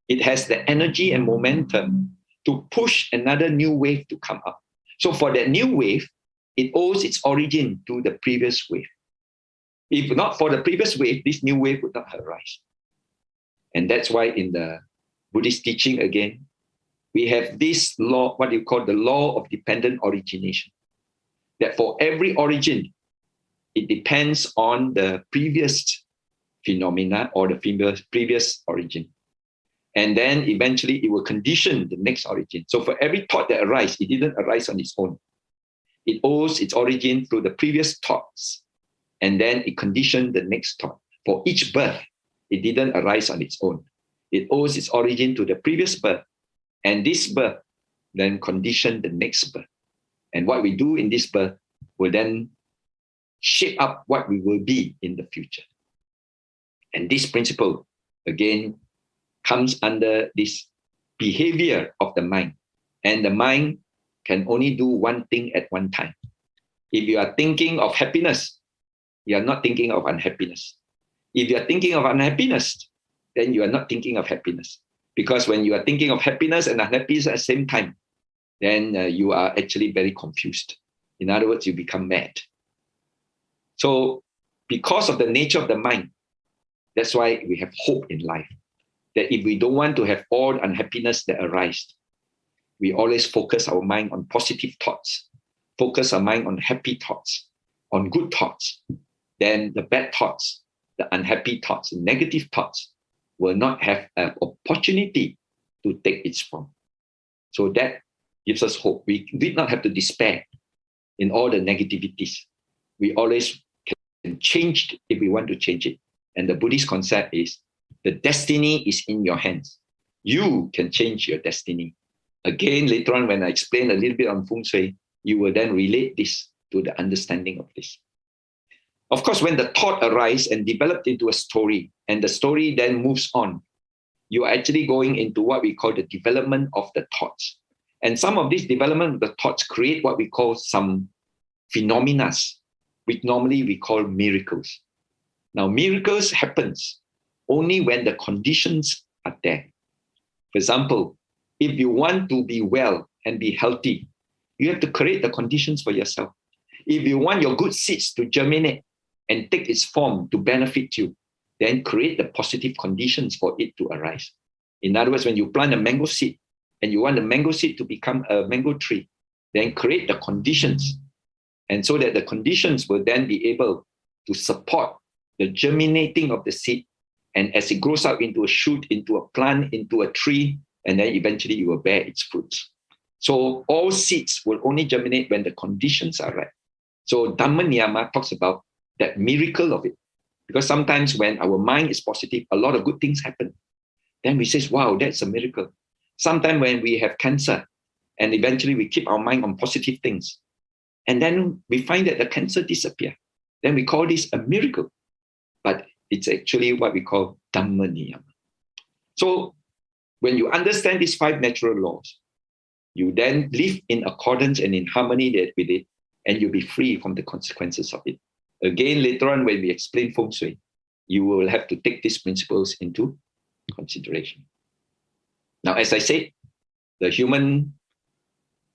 It has the energy and momentum to push another new wave to come up. So for that new wave, it owes its origin to the previous wave. If not for the previous wave, this new wave would not arise. And that's why in the Buddhist teaching, again, we have this law, what you call the law of dependent origination. That for every origin, it depends on the previous phenomena or the previous origin. And then eventually it will condition the next origin. So for every thought that arises, it didn't arise on its own. It owes its origin through the previous thoughts. And then it conditioned the next thought. For each birth, it didn't arise on its own. It owes its origin to the previous birth. And this birth then conditioned the next birth. And what we do in this birth will then shape up what we will be in the future. And this principle, again, comes under this behavior of the mind. And the mind can only do one thing at one time. If you are thinking of happiness, you are not thinking of unhappiness. If you are thinking of unhappiness, then you are not thinking of happiness. Because when you are thinking of happiness and unhappiness at the same time, then you are actually very confused. In other words, you become mad. So because of the nature of the mind, that's why we have hope in life. That if we don't want to have all unhappiness that arise, we always focus our mind on positive thoughts, focus our mind on happy thoughts, on good thoughts. Then the bad thoughts, the unhappy thoughts, the negative thoughts will not have an opportunity to take its form. So that gives us hope. We did not have to despair in all the negativities. We always can change it if we want to change it. And the Buddhist concept is the destiny is in your hands. You can change your destiny. Again, later on, when I explain a little bit on Feng Shui, you will then relate this to the understanding of this. Of course, when the thought arises and developed into a story, and the story then moves on, you are actually going into what we call the development of the thoughts. And some of this development of the thoughts create what we call some phenomena, which normally we call miracles. Now, miracles happens only when the conditions are there. For example, if you want to be well and be healthy, you have to create the conditions for yourself. If you want your good seeds to germinate and take its form to benefit you, then create the positive conditions for it to arise. In other words, when you plant a mango seed and you want the mango seed to become a mango tree, then create the conditions. And so that the conditions will then be able to support the germinating of the seed. And as it grows out into a shoot, into a plant, into a tree, and then eventually you will bear its fruits. So all seeds will only germinate when the conditions are right. So Dhamma Niyama talks about that miracle of it. Because sometimes when our mind is positive, a lot of good things happen. Then we say, wow, that's a miracle. Sometimes when we have cancer, and eventually we keep our mind on positive things, and then we find that the cancer disappears, then we call this a miracle. But it's actually what we call Dhamma Niyama. So when you understand these 5 natural laws, you then live in accordance and in harmony with it, and you'll be free from the consequences of it. Again, later on, when we explain Feng Shui, you will have to take these principles into consideration. Now, as I said, the human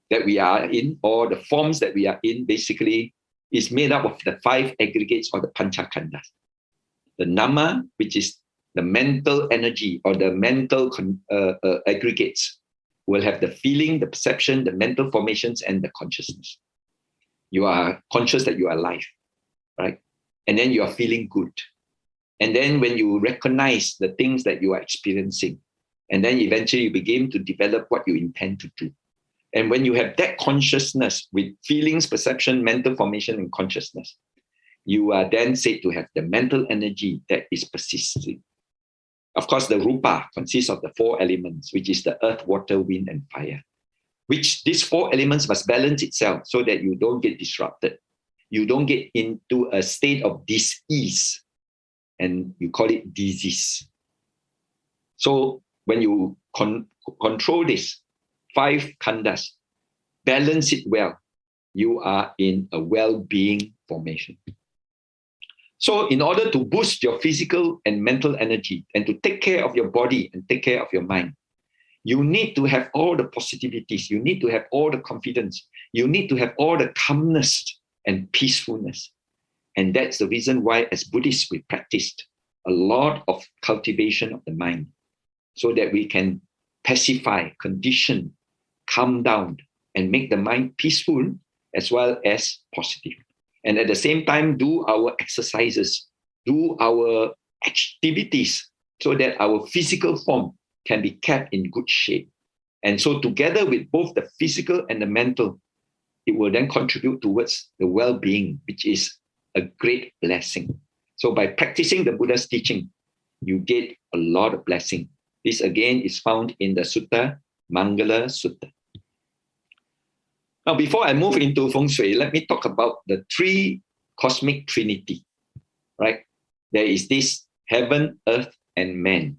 that we are in, or the forms that we are in, basically is made up of the 5 aggregates or the Panchakandas. The Nama, which is the mental energy or the mental aggregates, will have the feeling, the perception, the mental formations, and the consciousness. You are conscious that you are alive, right? And then you are feeling good. And then when you recognize the things that you are experiencing, and then eventually you begin to develop what you intend to do. And when you have that consciousness with feelings, perception, mental formation, and consciousness, you are then said to have the mental energy that is persisting. Of course, the rupa consists of the 4 elements, which is the earth, water, wind, and fire, which these 4 elements must balance itself so that you don't get disrupted. You don't get into a state of dis-ease, and you call it disease. So when you control this 5 khandas, balance it well, you are in a well-being formation. So in order to boost your physical and mental energy and to take care of your body and take care of your mind, you need to have all the positivities. You need to have all the confidence. You need to have all the calmness and peacefulness. And that's the reason why as Buddhists, we practiced a lot of cultivation of the mind so that we can pacify, condition, calm down, and make the mind peaceful as well as positive. And at the same time, do our exercises, do our activities so that our physical form can be kept in good shape. And so together with both the physical and the mental, it will then contribute towards the well-being, which is a great blessing. So by practicing the Buddha's teaching, you get a lot of blessing. This again is found in the Sutta, Mangala Sutta. Now, before I move into Feng Shui, let me talk about the 3 cosmic trinity, right? There is this heaven, earth, and man.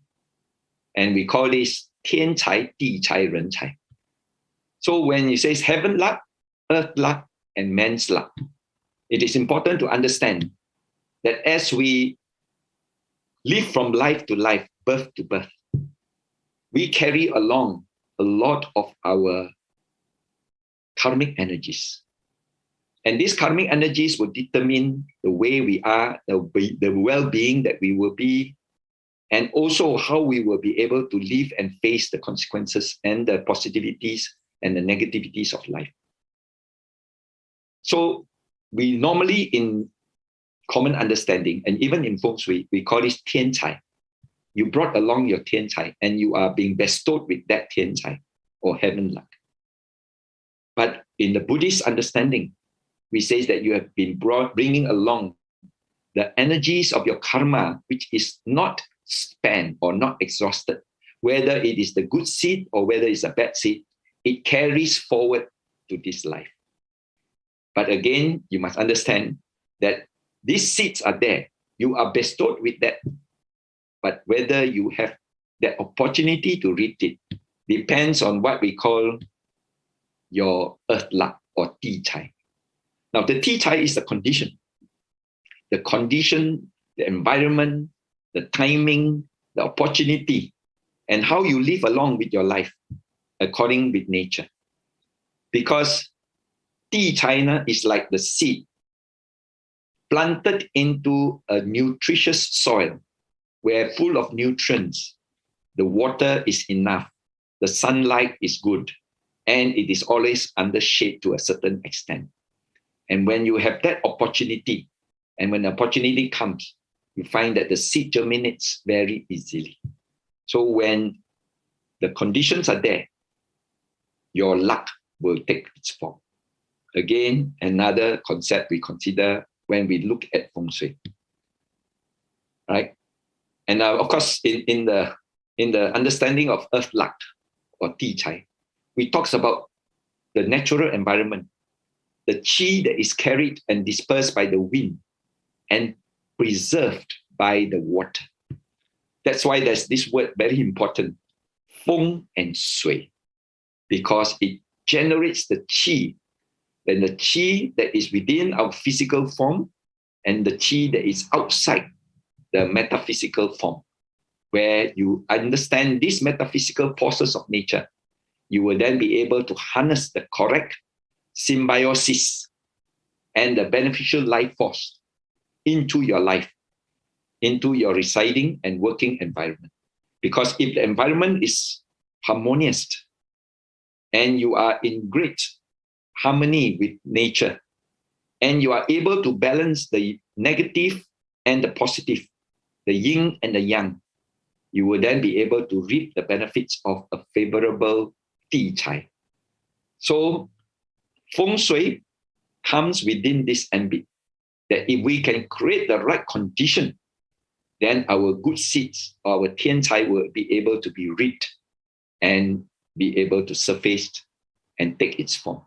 And we call this 天才, 地才, 人才. So when it says heaven luck, earth luck, and man's luck, it is important to understand that as we live from life to life, birth to birth, we carry along a lot of our karmic energies. And these karmic energies will determine the way we are, the well-being that we will be, and also how we will be able to live and face the consequences and the positivities and the negativities of life. So we normally, in common understanding, and even in Feng Shui, we call this 天才. You brought along your 天才, and you are being bestowed with that 天才, or heaven luck. But in the Buddhist understanding, we say that you have been bringing along the energies of your karma, which is not spent or not exhausted. Whether it is the good seed or whether it's a bad seed, it carries forward to this life. But again, you must understand that these seeds are there. You are bestowed with that. But whether you have the opportunity to reap it depends on what we call your earth luck or ti chai. Now, the ti chai is the condition. The condition, the environment, the timing, the opportunity, and how you live along with your life according with nature. Because ti chai is like the seed planted into a nutritious soil where full of nutrients, the water is enough, the sunlight is good, and it is always under shade to a certain extent. And when you have that opportunity, and when the opportunity comes, you find that the seed germinates very easily. So when the conditions are there, your luck will take its form. Again, another concept we consider when we look at Feng Shui. Right? And of course, in the understanding of earth luck or ti chai, we talk about the natural environment, the qi that is carried and dispersed by the wind and preserved by the water. That's why there's this word very important, Feng and Shui, because it generates the qi, then the qi that is within our physical form and the qi that is outside the metaphysical form. Where you understand these metaphysical forces of nature, you will then be able to harness the correct symbiosis and the beneficial life force into your life, into your residing and working environment. Because if the environment is harmonious and you are in great harmony with nature, and you are able to balance the negative and the positive, the yin and the yang, you will then be able to reap the benefits of a favorable Ti Chai. So Feng Shui comes within this ambit, that if we can create the right condition, then our good seeds, our Tian Chai, will be able to be reaped and be able to surface and take its form.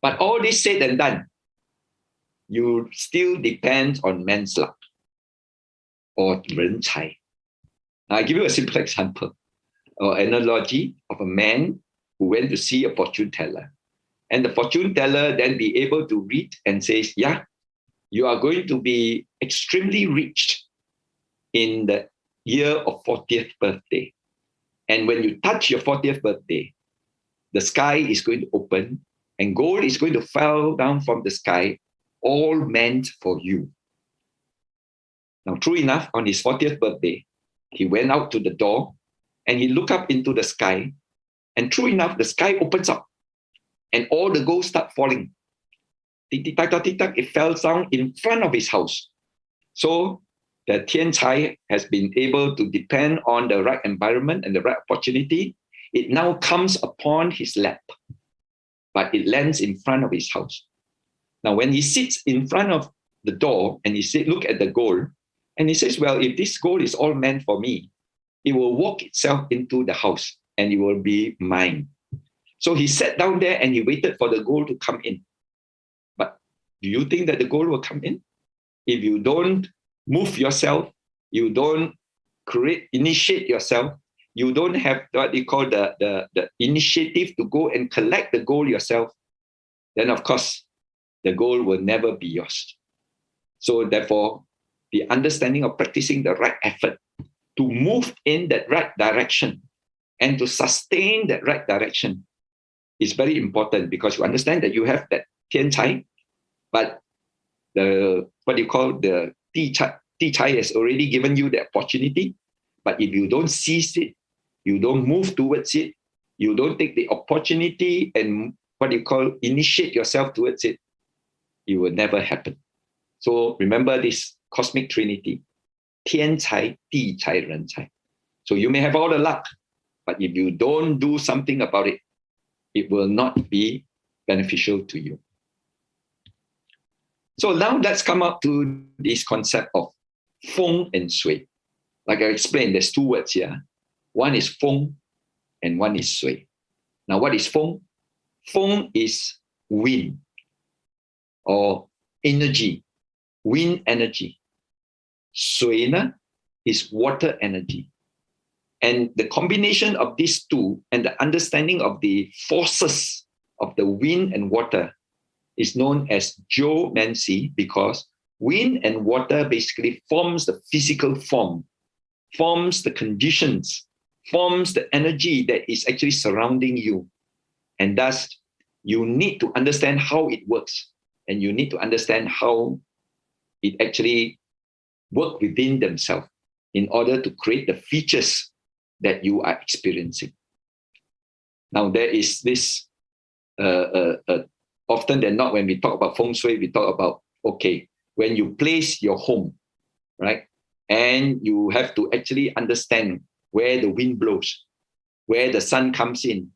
But all this said and done, you still depend on man's luck or Ren Chai. I'll give you a simple example or analogy of a man who went to see a fortune teller. And the fortune teller then be able to read and says, yeah, you are going to be extremely rich in the year of 40th birthday. And when you touch your 40th birthday, the sky is going to open and gold is going to fall down from the sky, all meant for you. Now, true enough, on his 40th birthday, he went out to the door and he looked up into the sky. And true enough, the sky opens up and all the gold start falling. Tick, tick, tack, tick, tack, it fell down in front of his house. So the Tian Chai has been able to depend on the right environment and the right opportunity. It now comes upon his lap, but it lands in front of his house. Now, when he sits in front of the door and he says, look at the gold, and he says, well, if this gold is all meant for me, it will walk itself into the house and it will be mine. So he sat down there and he waited for the gold to come in. But do you think that the gold will come in? If you don't move yourself, you don't initiate yourself, you don't have what you call the initiative to go and collect the gold yourself, then of course, the gold will never be yours. So therefore, the understanding of practicing the right effort to move in that right direction and to sustain that right direction is very important, because you understand that you have that Tian Chai, but the Ti Chai has already given you the opportunity. But if you don't seize it, you don't move towards it, you don't take the opportunity and initiate yourself towards it, it will never happen. So remember this cosmic trinity, Tian Chai, Ti Chai, Ren Chai. So you may have all the luck, but if you don't do something about it, it will not be beneficial to you. So now let's come up to this concept of Feng and Shui. Like I explained, there's two words here. One is Feng and one is Shui. Now what is Feng? Feng is wind or energy, wind energy. Shui is water energy. And the combination of these two and the understanding of the forces of the wind and water is known as geomancy, because wind and water basically forms the physical form, forms the conditions, forms the energy that is actually surrounding you. And thus, you need to understand how it works, and you need to understand how it actually works within themselves in order to create the features that you are experiencing. Now, there is this, often than not, when we talk about Feng Shui, we talk about, okay, when you place your home, right? And you have to actually understand where the wind blows, where the sun comes in,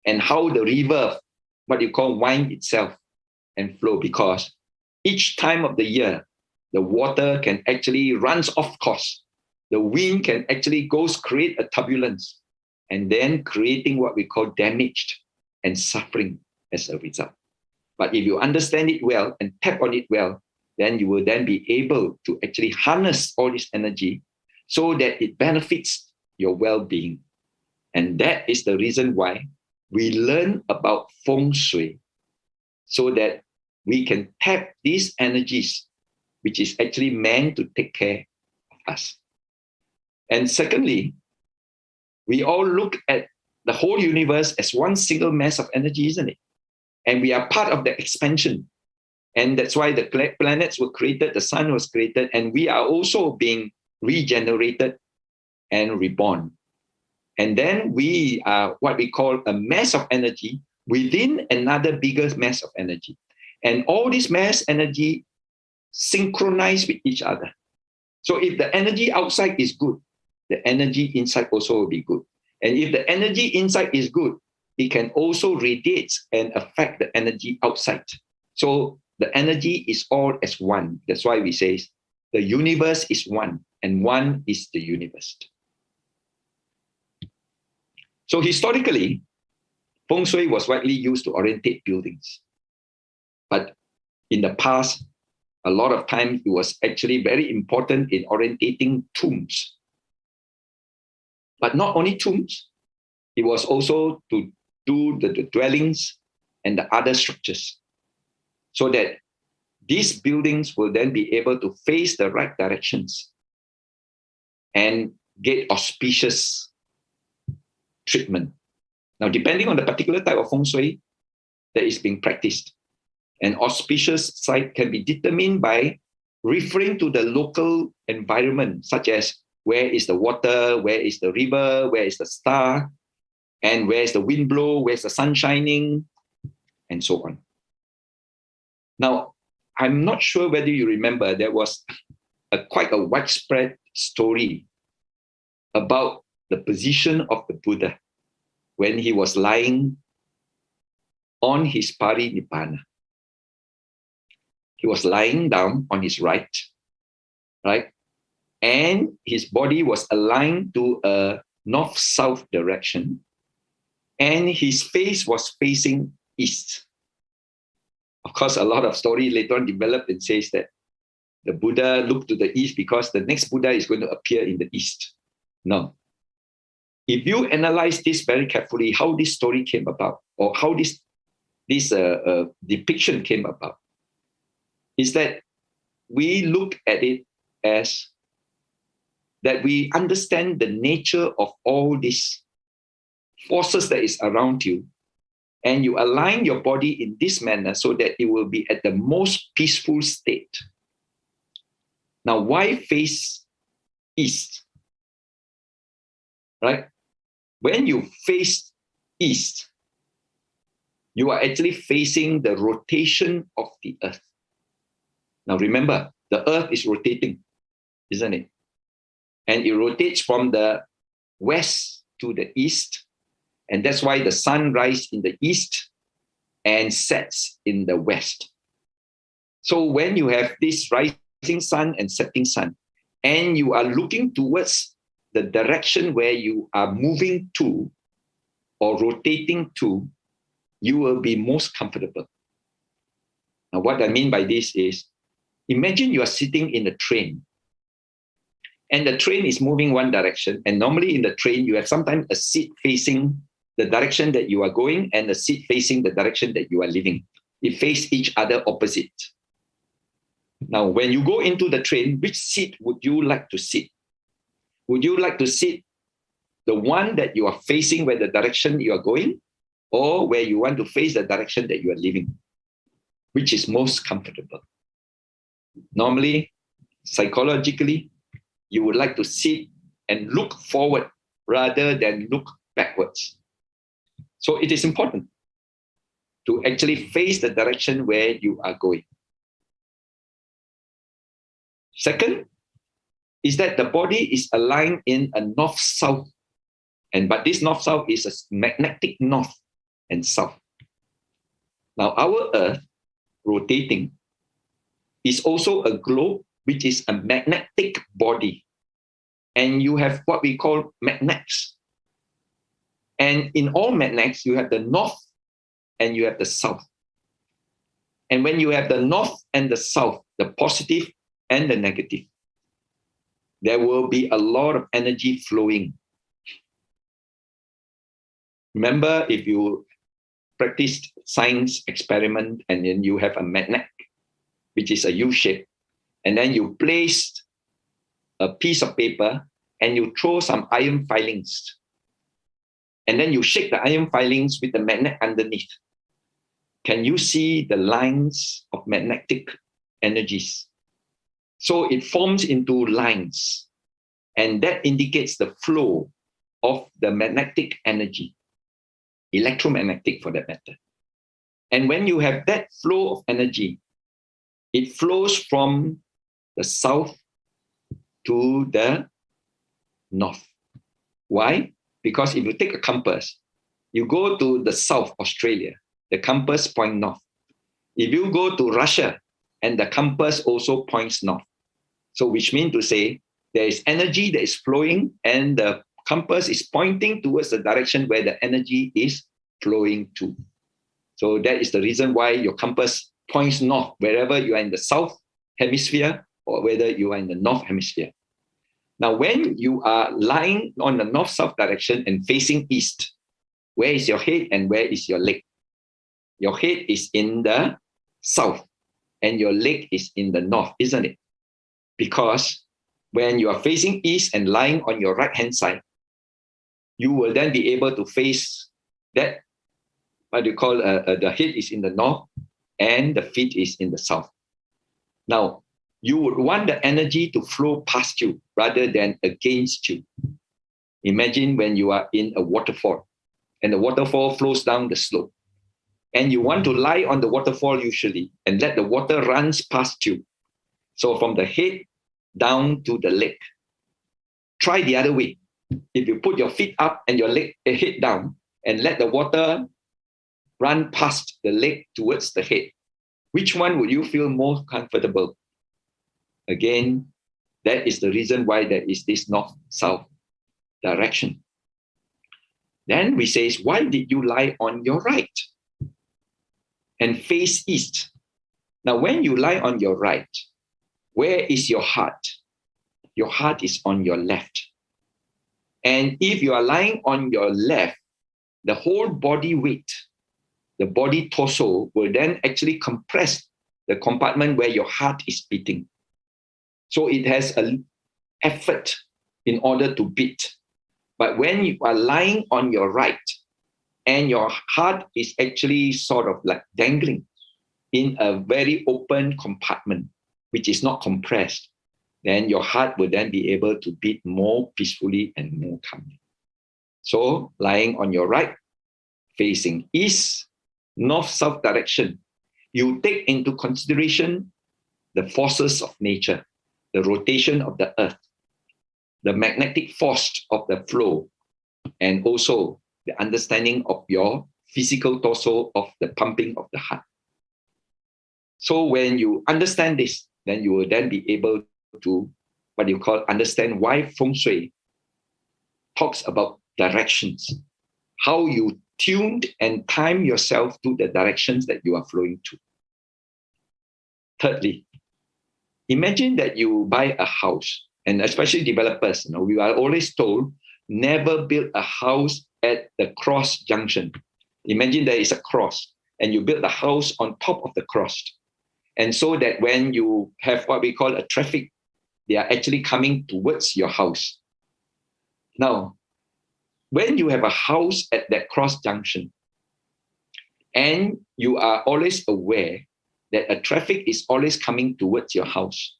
and how the river, what you call, wind itself and flow, because each time of the year, the water can actually runs off course. The wind can actually create a turbulence, and then creating what we call damage and suffering as a result. But if you understand it well and tap on it well, then you will then be able to actually harness all this energy so that it benefits your well-being. And that is the reason why we learn about Feng Shui, so that we can tap these energies, which is actually meant to take care of us. And secondly, we all look at the whole universe as one single mass of energy, isn't it? And we are part of the expansion. And that's why the planets were created, the sun was created, and we are also being regenerated and reborn. And then we are what we call a mass of energy within another bigger mass of energy. And all this mass energy synchronize with each other. So if the energy outside is good, the energy inside also will be good. And if the energy inside is good, it can also radiate and affect the energy outside. So the energy is all as one. That's why we say the universe is one, and one is the universe. So historically, Feng Shui was widely used to orientate buildings. But in the past, a lot of times it was actually very important in orientating tombs. But not only tombs, it was also to do the dwellings and the other structures, so that these buildings will then be able to face the right directions and get auspicious treatment. Now, depending on the particular type of Feng Shui that is being practiced, an auspicious site can be determined by referring to the local environment, such as where is the water, where is the river, where is the star, and where is the wind blow, where's the sun shining, and so on. Now, I'm not sure whether you remember, there was quite a widespread story about the position of the Buddha when he was lying on his parinibbana. He was lying down on his right? And his body was aligned to a north-south direction, and his face was facing east. Of course, a lot of story later on developed and says that the Buddha looked to the east because the next Buddha is going to appear in the east. No. If you analyze this very carefully, how this story came about, or how this depiction came about, is that we look at it as that we understand the nature of all these forces that is around you, and you align your body in this manner so that it will be at the most peaceful state. Now, why face east? Right? When you face east, you are actually facing the rotation of the earth. Now remember, the earth is rotating, isn't it? And it rotates from the west to the east. And that's why the sun rises in the east and sets in the west. So when you have this rising sun and setting sun, and you are looking towards the direction where you are moving to or rotating to, you will be most comfortable. Now, what I mean by this is, imagine you are sitting in a train, and the train is moving one direction. And normally in the train, you have sometimes a seat facing the direction that you are going and a seat facing the direction that you are leaving. It face each other opposite. Now, when you go into the train, which seat would you like to sit? Would you like to sit the one that you are facing where the direction you are going, or where you want to face the direction that you are leaving? Which is most comfortable? Normally, psychologically, you would like to sit and look forward rather than look backwards. So it is important to actually face the direction where you are going. Second is that the body is aligned in a north-south, but this north-south is a magnetic north and south. Now, our Earth rotating is also a globe, which is a magnetic body. And you have what we call magnets. And in all magnets, you have the north and you have the south. And when you have the north and the south, the positive and the negative, there will be a lot of energy flowing. Remember, if you practiced science experiment and then you have a magnet, which is a U shape, and then you place a piece of paper and you throw some iron filings, and then you shake the iron filings with the magnet underneath. Can you see the lines of magnetic energies? So it forms into lines, and that indicates the flow of the magnetic energy, electromagnetic for that matter. And when you have that flow of energy, it flows from the south to the north. Why? Because if you take a compass, you go to the south, Australia, the compass points north. If you go to Russia, and the compass also points north. So which means to say, there is energy that is flowing and the compass is pointing towards the direction where the energy is flowing to. So that is the reason why your compass points north, wherever you are in the south hemisphere or whether you are in the north hemisphere. Now, when you are lying on the north-south direction and facing east, where is your head and where is your leg? Your head is in the south and your leg is in the north, isn't it? Because when you are facing east and lying on your right-hand side, you will then be able to face that, what you call, the head is in the north and the feet is in the south. Now, you would want the energy to flow past you rather than against you. Imagine when you are in a waterfall and the waterfall flows down the slope and you want to lie on the waterfall usually and let the water runs past you. So from the head down to the leg. Try the other way. If you put your feet up and your head down and let the water run past the leg towards the head, which one would you feel more comfortable? Again, that is the reason why there is this north-south direction. Then we say, why did you lie on your right and face east? Now, when you lie on your right, where is your heart? Your heart is on your left. And if you are lying on your left, the whole body weight, the body torso will then actually compress the compartment where your heart is beating. So it has an effort in order to beat. But when you are lying on your right and your heart is actually sort of like dangling in a very open compartment, which is not compressed, then your heart will then be able to beat more peacefully and more calmly. So lying on your right, facing east, north-south direction, you take into consideration the forces of nature, the rotation of the earth, the magnetic force of the flow, and also the understanding of your physical torso of the pumping of the heart. So when you understand this, then you will then be able to, what you call, understand why Feng Shui talks about directions, how you tuned and time yourself to the directions that you are flowing to. Thirdly, imagine that you buy a house, and especially developers, we are always told, never build a house at the cross junction. Imagine there is a cross and you build the house on top of the cross. And so that when you have what we call a traffic, they are actually coming towards your house. Now, when you have a house at that cross junction, and you are always aware that a traffic is always coming towards your house,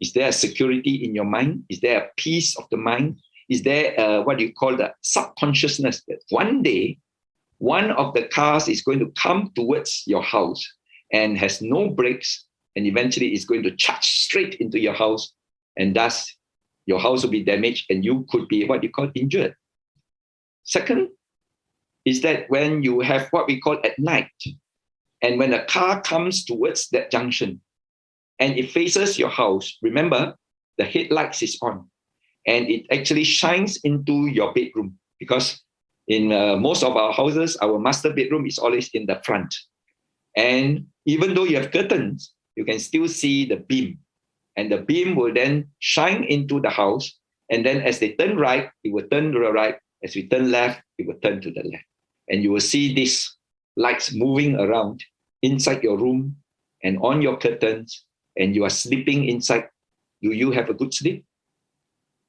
is there a security in your mind? Is there a peace of the mind? Is there what you call the subconsciousness that one day, one of the cars is going to come towards your house and has no brakes and eventually is going to charge straight into your house, and thus your house will be damaged and you could be what you call injured. Second is that when you have what we call at night, and when a car comes towards that junction and it faces your house, remember the headlights is on and it actually shines into your bedroom, because in most of our houses, our master bedroom is always in the front. And even though you have curtains, you can still see the beam. And the beam will then shine into the house. And then as they turn right, it will turn to the right. As we turn left, it will turn to the left. And you will see these lights moving around inside your room and on your curtains. And you are sleeping inside. Do you have a good sleep?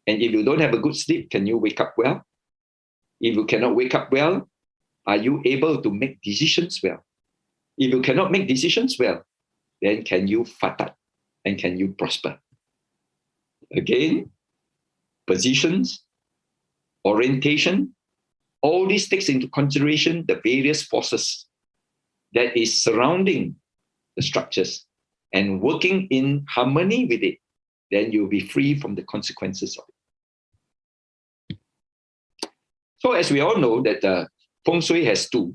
And if you don't have a good sleep, can you wake up well? If you cannot wake up well, are you able to make decisions well? If you cannot make decisions well, then can you fatat and can you prosper? Again, positions, orientation, All this takes into consideration the various forces that is surrounding the structures and working in harmony with it. Then you'll be free from the consequences of it. So as we all know that Feng Shui has two.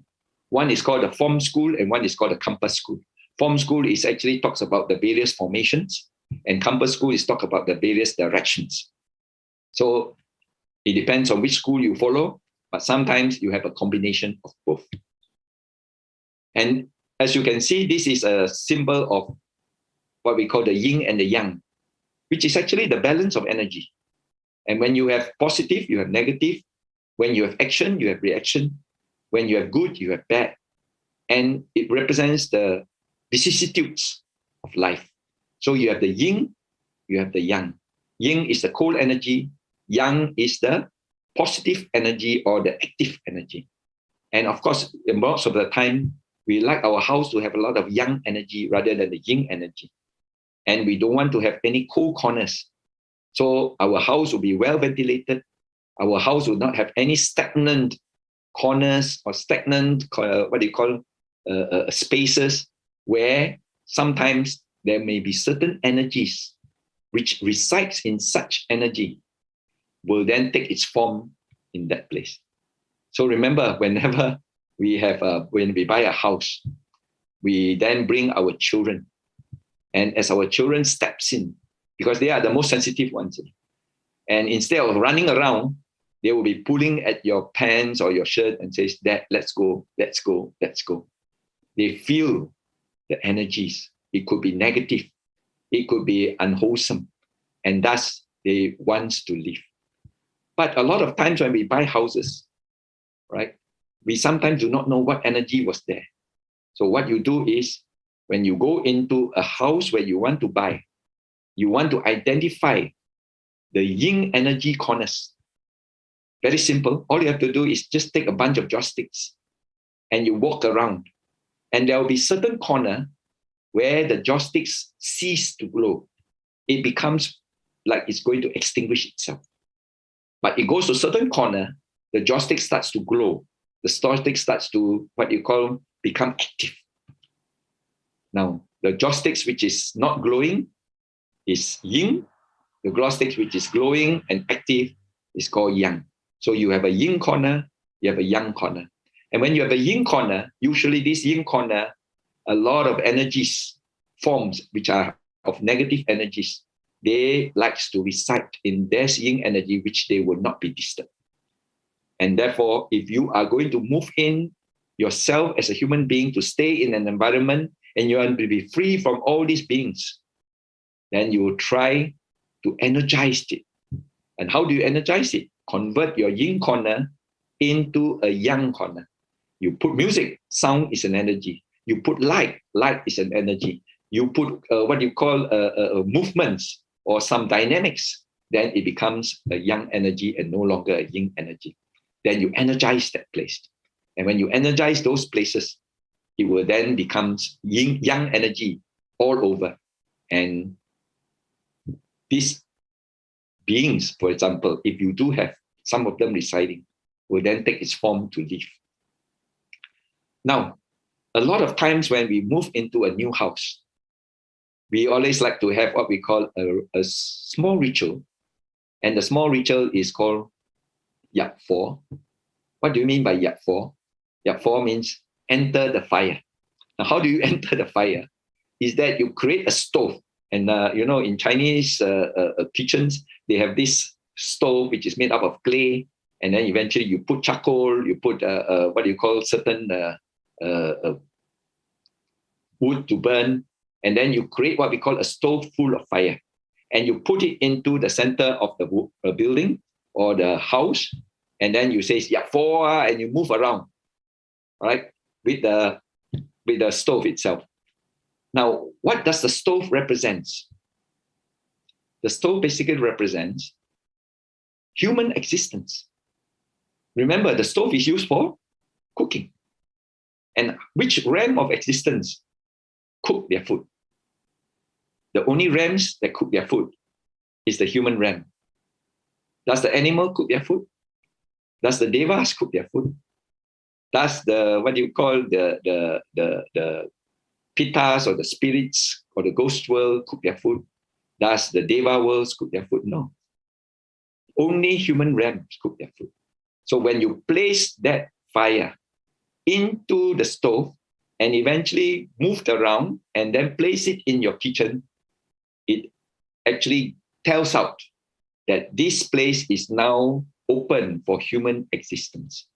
One is called the form school and one is called the compass school. Form school is actually talks about the various formations, and compass school is talk about the various directions. So it depends on which school you follow, but sometimes you have a combination of both. And as you can see, this is a symbol of what we call the yin and the yang, which is actually the balance of energy. And when you have positive, you have negative. When you have action, you have reaction. When you have good, you have bad. And it represents the vicissitudes of life. So you have the yin, you have the yang. Yin is the cold energy. Yang is the positive energy or the active energy. And of course, most of the time, we like our house to have a lot of yang energy rather than the yin energy. And we don't want to have any cold corners. So our house will be well ventilated. Our house will not have any stagnant corners or stagnant, spaces where sometimes there may be certain energies which resides in such energy will then take its form in that place. So remember, whenever we have, when we buy a house, we then bring our children. And as our children steps in, because they are the most sensitive ones, and instead of running around, they will be pulling at your pants or your shirt and says, "Dad, let's go, let's go, let's go." They feel the energies. It could be negative. It could be unwholesome. And thus, they want to leave. But a lot of times when we buy houses, right, we sometimes do not know what energy was there. So what you do is, when you go into a house where you want to buy, you want to identify the yin energy corners. Very simple. All you have to do is just take a bunch of joysticks and you walk around. And there will be certain corner where the joysticks cease to glow. It becomes like it's going to extinguish itself. But it goes to a certain corner, the joystick starts to glow. The joystick starts to, what you call, become active. Now, the joysticks which is not glowing is yin. The joysticks which is glowing and active is called yang. So you have a yin corner, you have a yang corner. And when you have a yin corner, usually this yin corner, a lot of energies forms which are of negative energies. They likes to reside in their yin energy, which they will not be disturbed. And therefore, if you are going to move in yourself as a human being to stay in an environment and you want to be free from all these beings, then you will try to energize it. And how do you energize it? Convert your yin corner into a yang corner. You put music, sound is an energy. You put light is an energy. You put what you call movements or some dynamics, then it becomes a yang energy and no longer a yin energy. Then you energize that place. And when you energize those places, it will then becomes yang energy all over. And these beings, for example, if you do have some of them residing, will then take its form to live. Now, a lot of times when we move into a new house, we always like to have what we call a small ritual. And the small ritual is called Yak For. What do you mean by Yak For? Yak For means enter the fire. Now, how do you enter the fire? Is that you create a stove. And in Chinese kitchens, they have this stove which is made up of clay, and then eventually you put charcoal, you put certain wood to burn, and then you create what we call a stove full of fire, and you put it into the center of the building or the house, and then you say "Yak For," and you move around, right, with the stove itself. Now, what does the stove represent? The stove basically represents human existence. Remember, the stove is used for cooking. And which realm of existence cook their food? The only realms that cook their food is the human realm. Does the animal cook their food? Does the devas cook their food? Does the, what do you call, the pittas or the spirits or the ghost world cook their food? Does the deva worlds cook their food? No. Only human realms cook their food. So when you place that fire into the stove and eventually moved around and then place it in your kitchen, it actually tells out that this place is now open for human existence.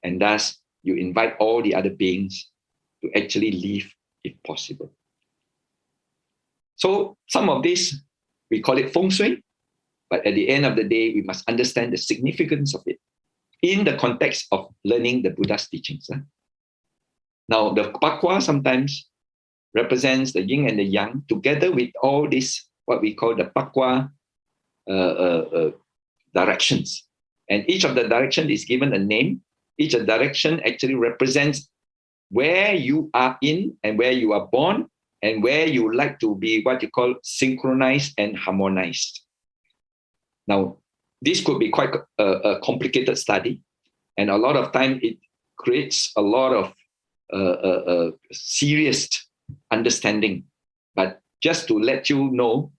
And thus, you invite all the other beings to actually live if possible. So some of this, we call it Feng Shui, but at the end of the day, we must understand the significance of it in the context of learning the Buddha's teachings. Now, the pakwa sometimes represents the yin and the yang, together with all this, what we call the pakwa directions. And each of the direction is given a name. Each direction actually represents where you are in and where you are born and where you like to be what you call synchronized and harmonized. Now, this could be quite a complicated study, and a lot of time it creates a lot of serious understanding. But just to let you know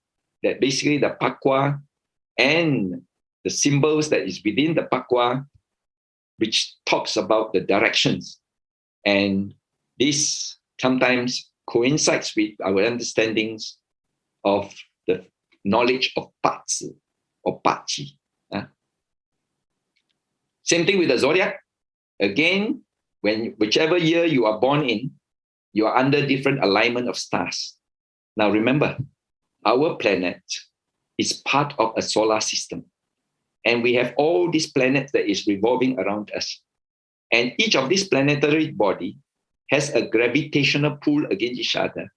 that basically the pakwa and the symbols that is within the pakwa, which talks about the directions, and this sometimes coincides with our understandings of the knowledge of Patsi or Pachi. Same thing with the zodiac. Again, whichever year you are born in, you are under different alignment of stars. Now remember, our planet is part of a solar system. And we have all these planets that is revolving around us. And each of these planetary body has a gravitational pull against each other.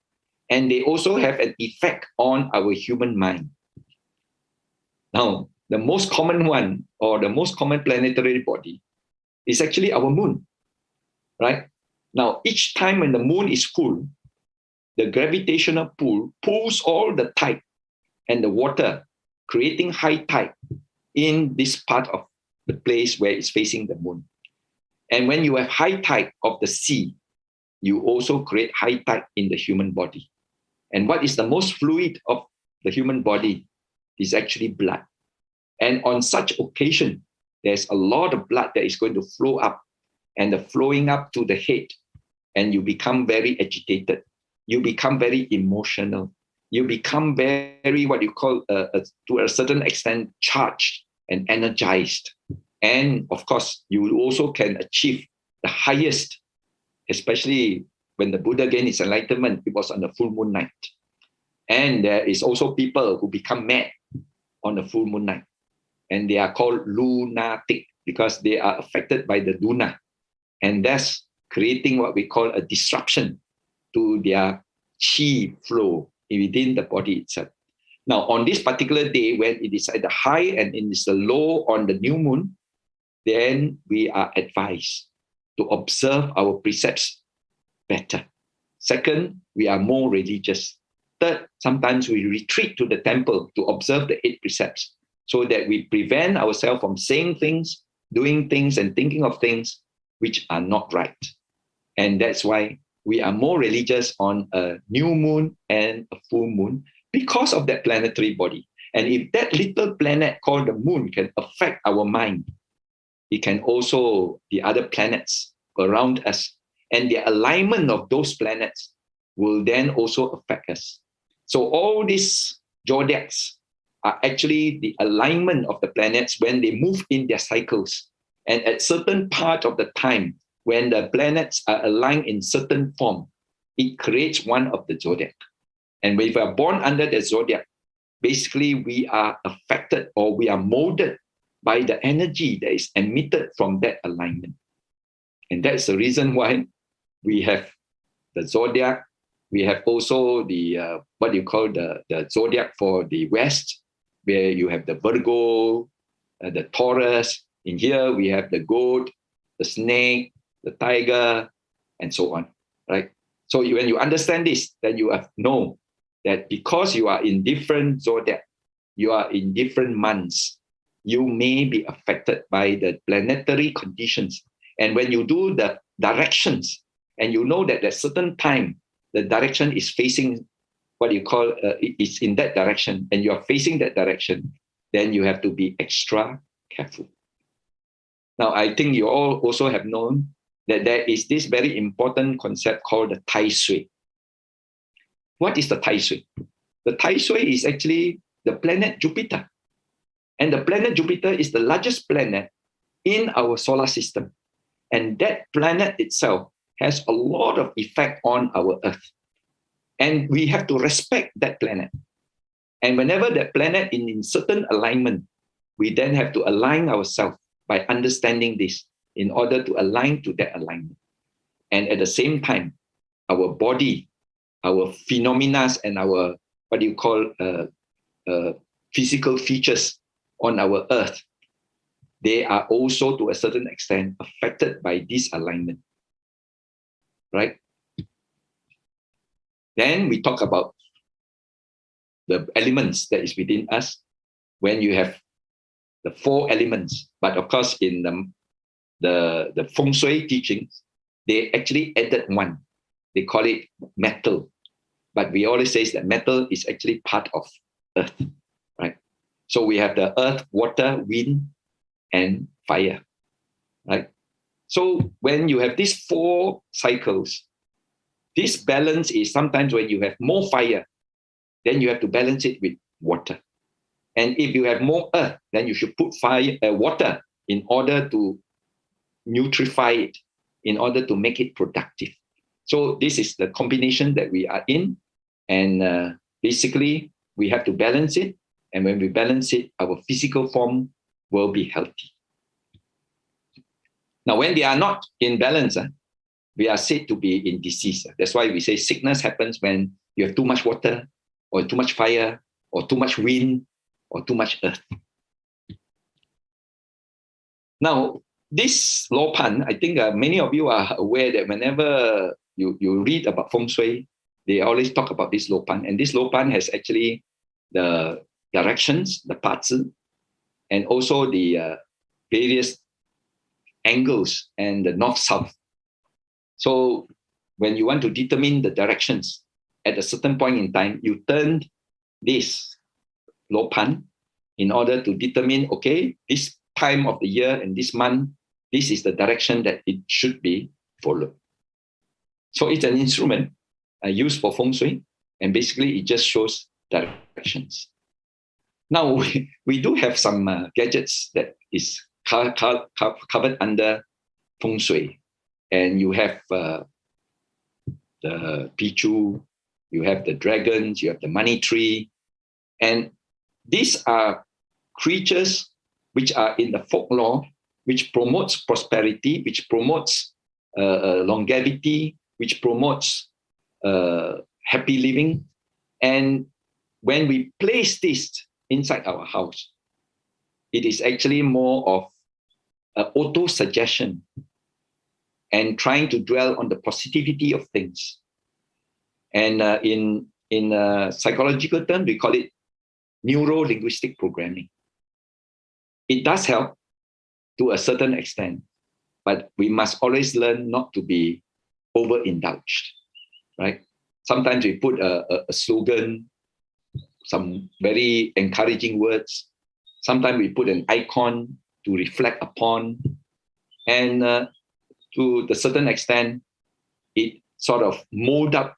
And they also have an effect on our human mind. Now, the most common one, or the most common planetary body, is actually our moon, right? Now, each time when the moon is full, the gravitational pull pulls all the tide and the water, creating high tide in this part of the place where it's facing the moon. And when you have high tide of the sea, you also create high tide in the human body. And what is the most fluid of the human body is actually blood. And on such occasion, there's a lot of blood that is going to flow up, and the flowing up to the head, and you become very agitated. You become very emotional. You become very, what you call, to a certain extent, charged and energized. And of course, you also can achieve the highest, especially when the Buddha gained his enlightenment, it was on the full moon night. And there is also people who become mad on the full moon night. And they are called lunatic because they are affected by the luna. And that's creating what we call a disruption to their chi flow within the body itself. Now, on this particular day, when it is at the high and it is the low on the new moon, then we are advised to observe our precepts better. Second, we are more religious. Third, sometimes we retreat to the temple to observe the 8 precepts so that we prevent ourselves from saying things, doing things, and thinking of things which are not right. And that's why we are more religious on a new moon and a full moon because of that planetary body. And if that little planet called the moon can affect our mind, it can also, the other planets around us, and the alignment of those planets will then also affect us. So all these zodiacs are actually the alignment of the planets when they move in their cycles. And at certain part of the time, when the planets are aligned in certain form, it creates one of the zodiac. And if we are born under the zodiac, basically we are affected or we are molded by the energy that is emitted from that alignment. And that's the reason why we have the zodiac. We have also the, what you call the zodiac for the West, where you have the Virgo, the Taurus. In here, we have the goat, the snake, the tiger, and so on, right? So when you understand this, then you have know that because you are in different zodiac, you are in different months, you may be affected by the planetary conditions. And when you do the directions, and you know that at a certain time, the direction is facing what you call, is in that direction, and you're facing that direction, then you have to be extra careful. Now, I think you all also have known that there is this very important concept called the Tai Sui. What is the Tai Sui? The Tai Sui is actually the planet Jupiter. And the planet Jupiter is the largest planet in our solar system. And that planet itself has a lot of effect on our Earth. And we have to respect that planet. And whenever that planet is in certain alignment, we then have to align ourselves by understanding this in order to align to that alignment. And at the same time, our body, our phenomena, and our, what you call, physical features on our Earth, they are also to a certain extent affected by this alignment, right? Then we talk about the elements that is within us when you have the 4 elements. But of course, in the Feng Shui teachings, they actually added 1. They call it metal. But we always say that metal is actually part of Earth, right? So we have the earth, water, wind, and fire, right? So when you have these 4 cycles, this balance is sometimes when you have more fire, then you have to balance it with water. And if you have more earth, then you should put water in order to nutrify it, in order to make it productive. So this is the combination that we are in. And basically, we have to balance it. And when we balance it, our physical form will be healthy. Now, when they are not in balance, we are said to be in disease. That's why we say sickness happens when you have too much water, or too much fire, or too much wind, or too much earth. Now, this Lo Pan, I think many of you are aware that whenever you read about Feng Shui, they always talk about this Lo Pan. And this Lo Pan has actually the directions, the parts, and also the various angles and the north-south. So when you want to determine the directions at a certain point in time, you turn this Lo Pan in order to determine, okay, this time of the year and this month, this is the direction that it should be followed. So it's an instrument used for Feng Shui, and basically it just shows directions. Now, we do have some gadgets that is covered under Feng Shui. And you have the Pichu, you have the dragons, you have the money tree. And these are creatures which are in the folklore, which promotes prosperity, which promotes longevity, which promotes happy living. And when we place this inside our house, it is actually more of auto-suggestion and trying to dwell on the positivity of things. And in psychological terms, we call it neuro-linguistic programming. It does help to a certain extent, but we must always learn not to be overindulged, right? Sometimes we put a slogan, some very encouraging words. Sometimes we put an icon to reflect upon. And to the certain extent, it sort of mold up,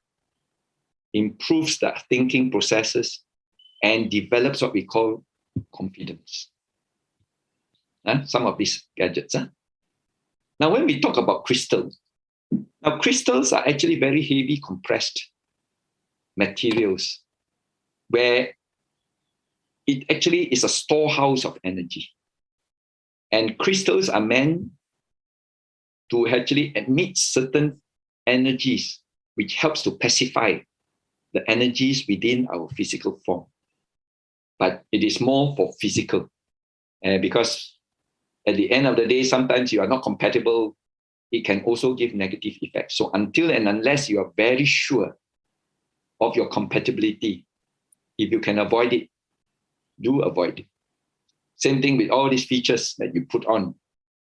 improves the thinking processes, and develops what we call confidence. Some of these gadgets. Now, when we talk about crystals, now crystals are actually very heavy compressed materials where it actually is a storehouse of energy. And crystals are meant to actually emit certain energies, which helps to pacify the energies within our physical form. But it is more for physical, because at the end of the day, sometimes you are not compatible. It can also give negative effects. So until and unless you are very sure of your compatibility, if you can avoid it, do avoid it. Same thing with all these features that you put on.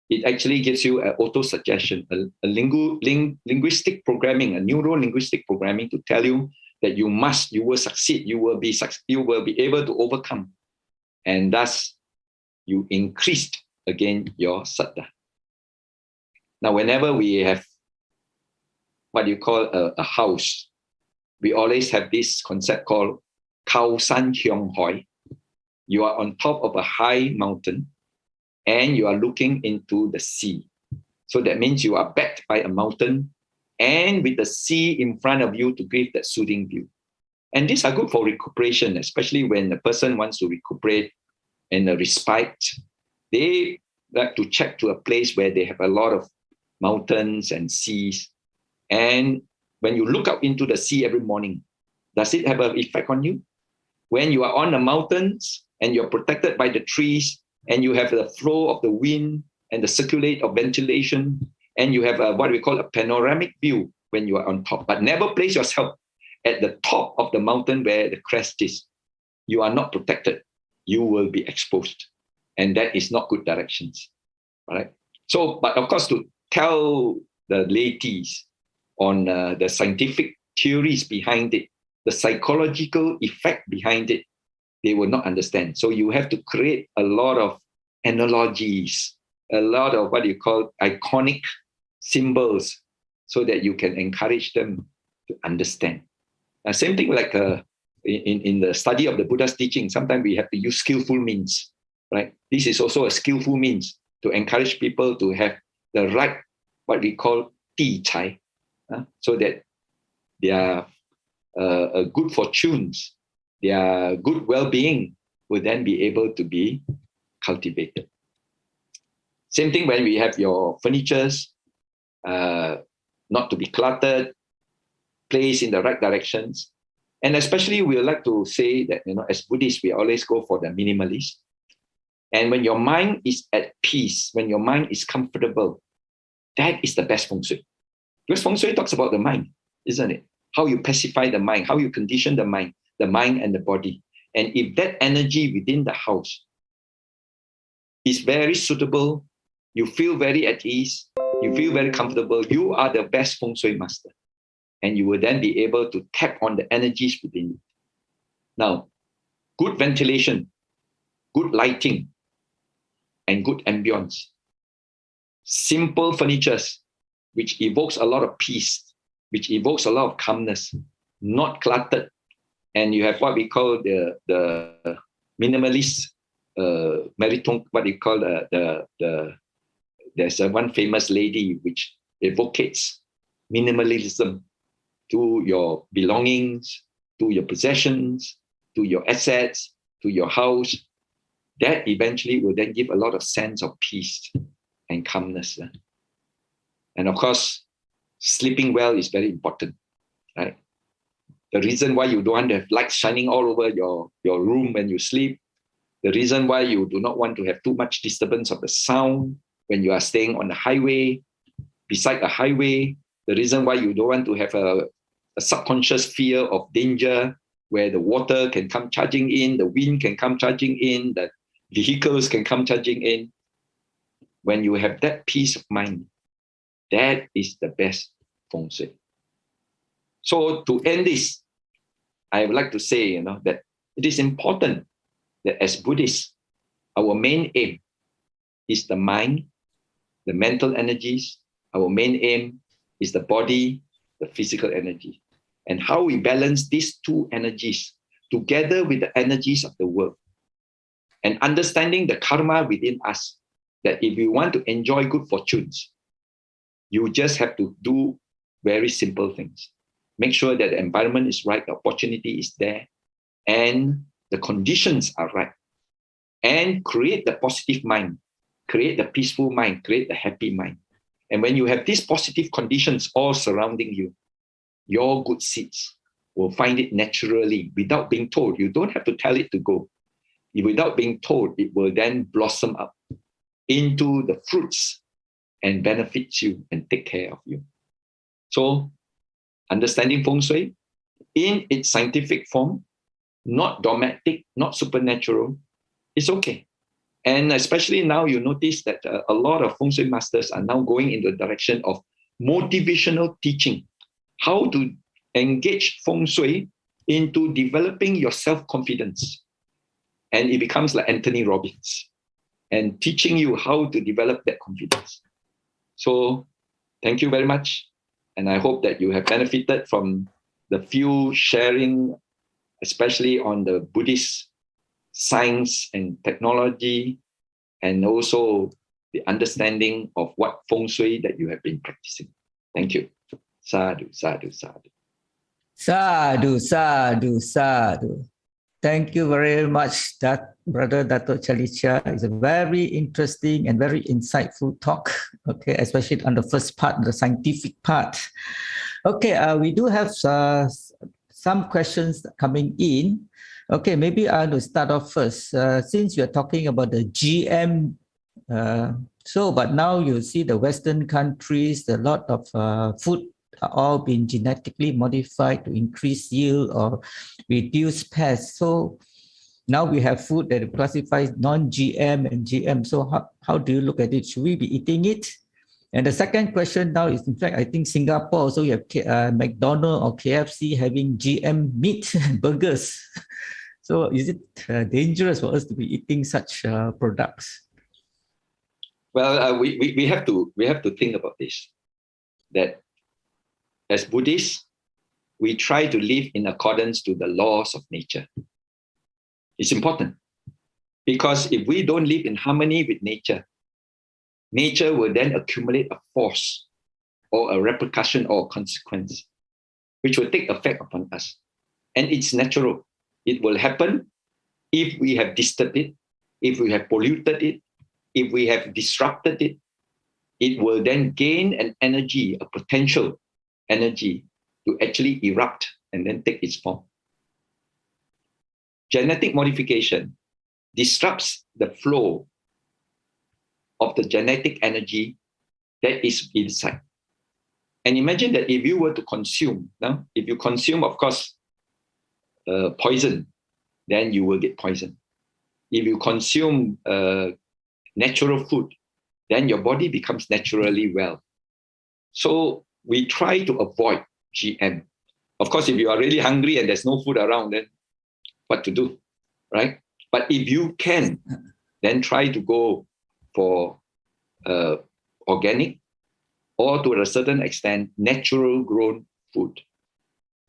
It actually gives you an auto-suggestion, a linguistic programming, a neuro-linguistic programming to tell you that you will succeed, you will be able to overcome. And thus, you increased again your saddha. Now, whenever we have what you call a house, we always have this concept called Khao San Hyong Hoi. You are on top of a high mountain and you are looking into the sea. So that means you are backed by a mountain and with the sea in front of you to give that soothing view. And these are good for recuperation, especially when a person wants to recuperate and a respite. They like to check to a place where they have a lot of mountains and seas. And when you look up into the sea every morning, does it have an effect on you? When you are on the mountains and you're protected by the trees and you have the flow of the wind and the circulate of ventilation, and you have what we call a panoramic view when you are on top, but never place yourself at the top of the mountain where the crest is. You are not protected. You will be exposed. And that is not good directions. All right. So, but of course, to tell the ladies on the scientific theories behind it, the psychological effect behind it, they will not understand. So you have to create a lot of analogies, a lot of what you call iconic symbols so that you can encourage them to understand. Same thing like in the study of the Buddha's teaching, sometimes we have to use skillful means, right? This is also a skillful means to encourage people to have the right, what we call ti chai, so that their good fortunes, their good well-being will then be able to be cultivated. Same thing when we have your furnitures, not to be cluttered, placed in the right directions. And especially we like to say that, as Buddhists, we always go for the minimalist. And when your mind is at peace, when your mind is comfortable, that is the best Feng Shui. Because Feng Shui talks about the mind, isn't it? How you pacify the mind, how you condition the mind and the body. And if that energy within the house is very suitable, you feel very at ease, you feel very comfortable, you are the best Feng Shui master. And you will then be able to tap on the energies within you. Now, good ventilation, good lighting, and good ambience. Simple furnitures, which evokes a lot of peace, which evokes a lot of calmness, not cluttered. And you have what we call the minimalist what you call there's one famous lady which advocates minimalism to your belongings, to your possessions, to your assets, to your house. That eventually will then give a lot of sense of peace and calmness. And of course, sleeping well is very important, right? The reason why you don't want to have lights shining all over your room when you sleep, the reason why you do not want to have too much disturbance of the sound when you are staying on the highway, beside a highway, the reason why you don't want to have a subconscious fear of danger where the water can come charging in, the wind can come charging in, the vehicles can come charging in. When you have that peace of mind, that is the best Feng Shui. So to end this, I would like to say, that it is important that as Buddhists, our main aim is the mind, the mental energies. Our main aim is the body, the physical energy. And how we balance these two energies together with the energies of the world. And understanding the karma within us, that if we want to enjoy good fortunes, you just have to do very simple things. Make sure that the environment is right, the opportunity is there, and the conditions are right. And create the positive mind, create the peaceful mind, create the happy mind. And when you have these positive conditions all surrounding you, your good seeds will find it naturally without being told. You don't have to tell it to go. Without being told, it will then blossom up into the fruits and benefit you and take care of you. So, understanding Feng Shui in its scientific form, not dogmatic, not supernatural, is okay. And especially now, you notice that a lot of Feng Shui masters are now going in the direction of motivational teaching, how to engage Feng Shui into developing your self-confidence. And it becomes like Anthony Robbins and teaching you how to develop that confidence. So thank you very much. And I hope that you have benefited from the few sharing, especially on the Buddhist science and technology, and also the understanding of what Feng Shui that you have been practicing. Thank you. Sadhu, sadhu, sadhu. Sadhu, sadhu, sadhu. Thank you very much, Brother Datuk Charlie Chia. It's a very interesting and very insightful talk, okay, especially on the first part, the scientific part. Okay, we do have some questions coming in. Okay, maybe I will start off first. Since you're talking about the GM, but now you see the Western countries, a lot of food are all being genetically modified to increase yield or reduce pests. So now we have food that classifies non-GM and GM. So how do you look at it? Should we be eating it? And the second question now is, in fact, I think Singapore also you have McDonald's or KFC having GM meat burgers. So is it dangerous for us to be eating such products? Well, we have to think about this. That as Buddhists, we try to live in accordance to the laws of nature. It's important because if we don't live in harmony with nature, nature will then accumulate a force or a repercussion or consequence, which will take effect upon us. And it's natural. It will happen if we have disturbed it, if we have polluted it, if we have disrupted it. It will then gain an energy, a potential energy to actually erupt and then take its form. Genetic modification disrupts the flow of the genetic energy that is inside. And imagine that if you were to consume, if you consume, of course, poison, then you will get poison. If you consume natural food, then your body becomes naturally well. So we try to avoid GM. Of course, if you are really hungry and there's no food around, then what to do, right? But if you can, then try to go for organic or to a certain extent, natural grown food.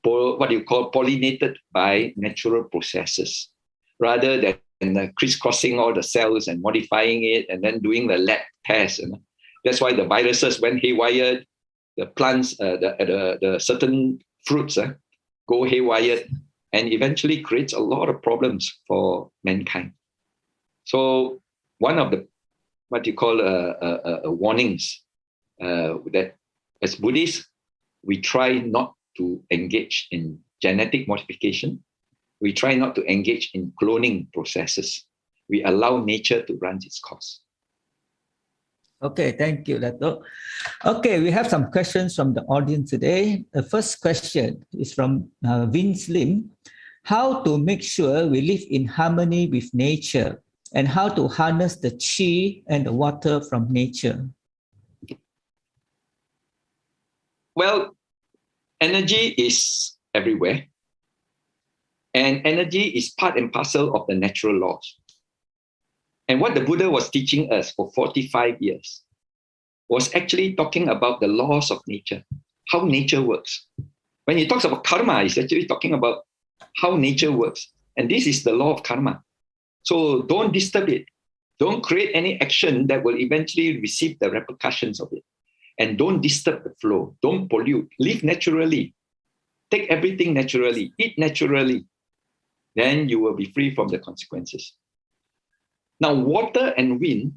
What you call pollinated by natural processes, rather than crisscrossing all the cells and modifying it and then doing the lab tests. That's why the viruses went haywire, the plants, the certain fruits go haywire, and eventually creates a lot of problems for mankind. So one of the what you call warnings that as Buddhists, we try not to engage in genetic modification. We try not to engage in cloning processes. We allow nature to run its course. Okay, thank you, Dato'. Okay, we have some questions from the audience today. The first question is from Vince Lim. How to make sure we live in harmony with nature and how to harness the chi and the water from nature? Well, energy is everywhere. And energy is part and parcel of the natural laws. And what the Buddha was teaching us for 45 years was actually talking about the laws of nature, how nature works. When he talks about karma, he's actually talking about how nature works. And this is the law of karma. So don't disturb it. Don't create any action that will eventually receive the repercussions of it. And don't disturb the flow. Don't pollute. Live naturally. Take everything naturally. Eat naturally. Then you will be free from the consequences. Now, water and wind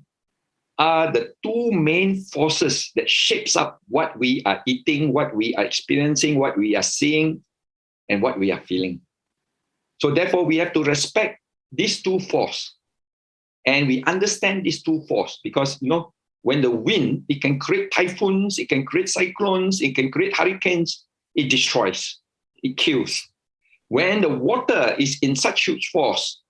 are the two main forces that shapes up what we are eating, what we are experiencing, what we are seeing, and what we are feeling. So therefore, we have to respect these two forces. And we understand these two forces because, when the wind, it can create typhoons, it can create cyclones, it can create hurricanes, it destroys, it kills. When the water is in such huge force,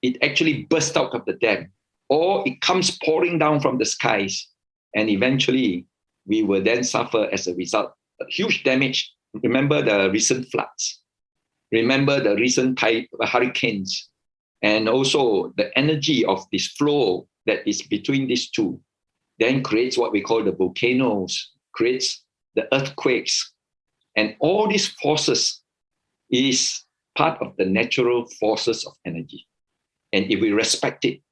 it actually bursts out of the dam or it comes pouring down from the skies, and eventually we will then suffer as a result. Huge damage. Remember the recent floods. Remember the recent hurricanes. And also the energy of this flow that is between these two then creates what we call the volcanoes, creates the earthquakes. And all these forces is part of the natural forces of energy. And if we respect it,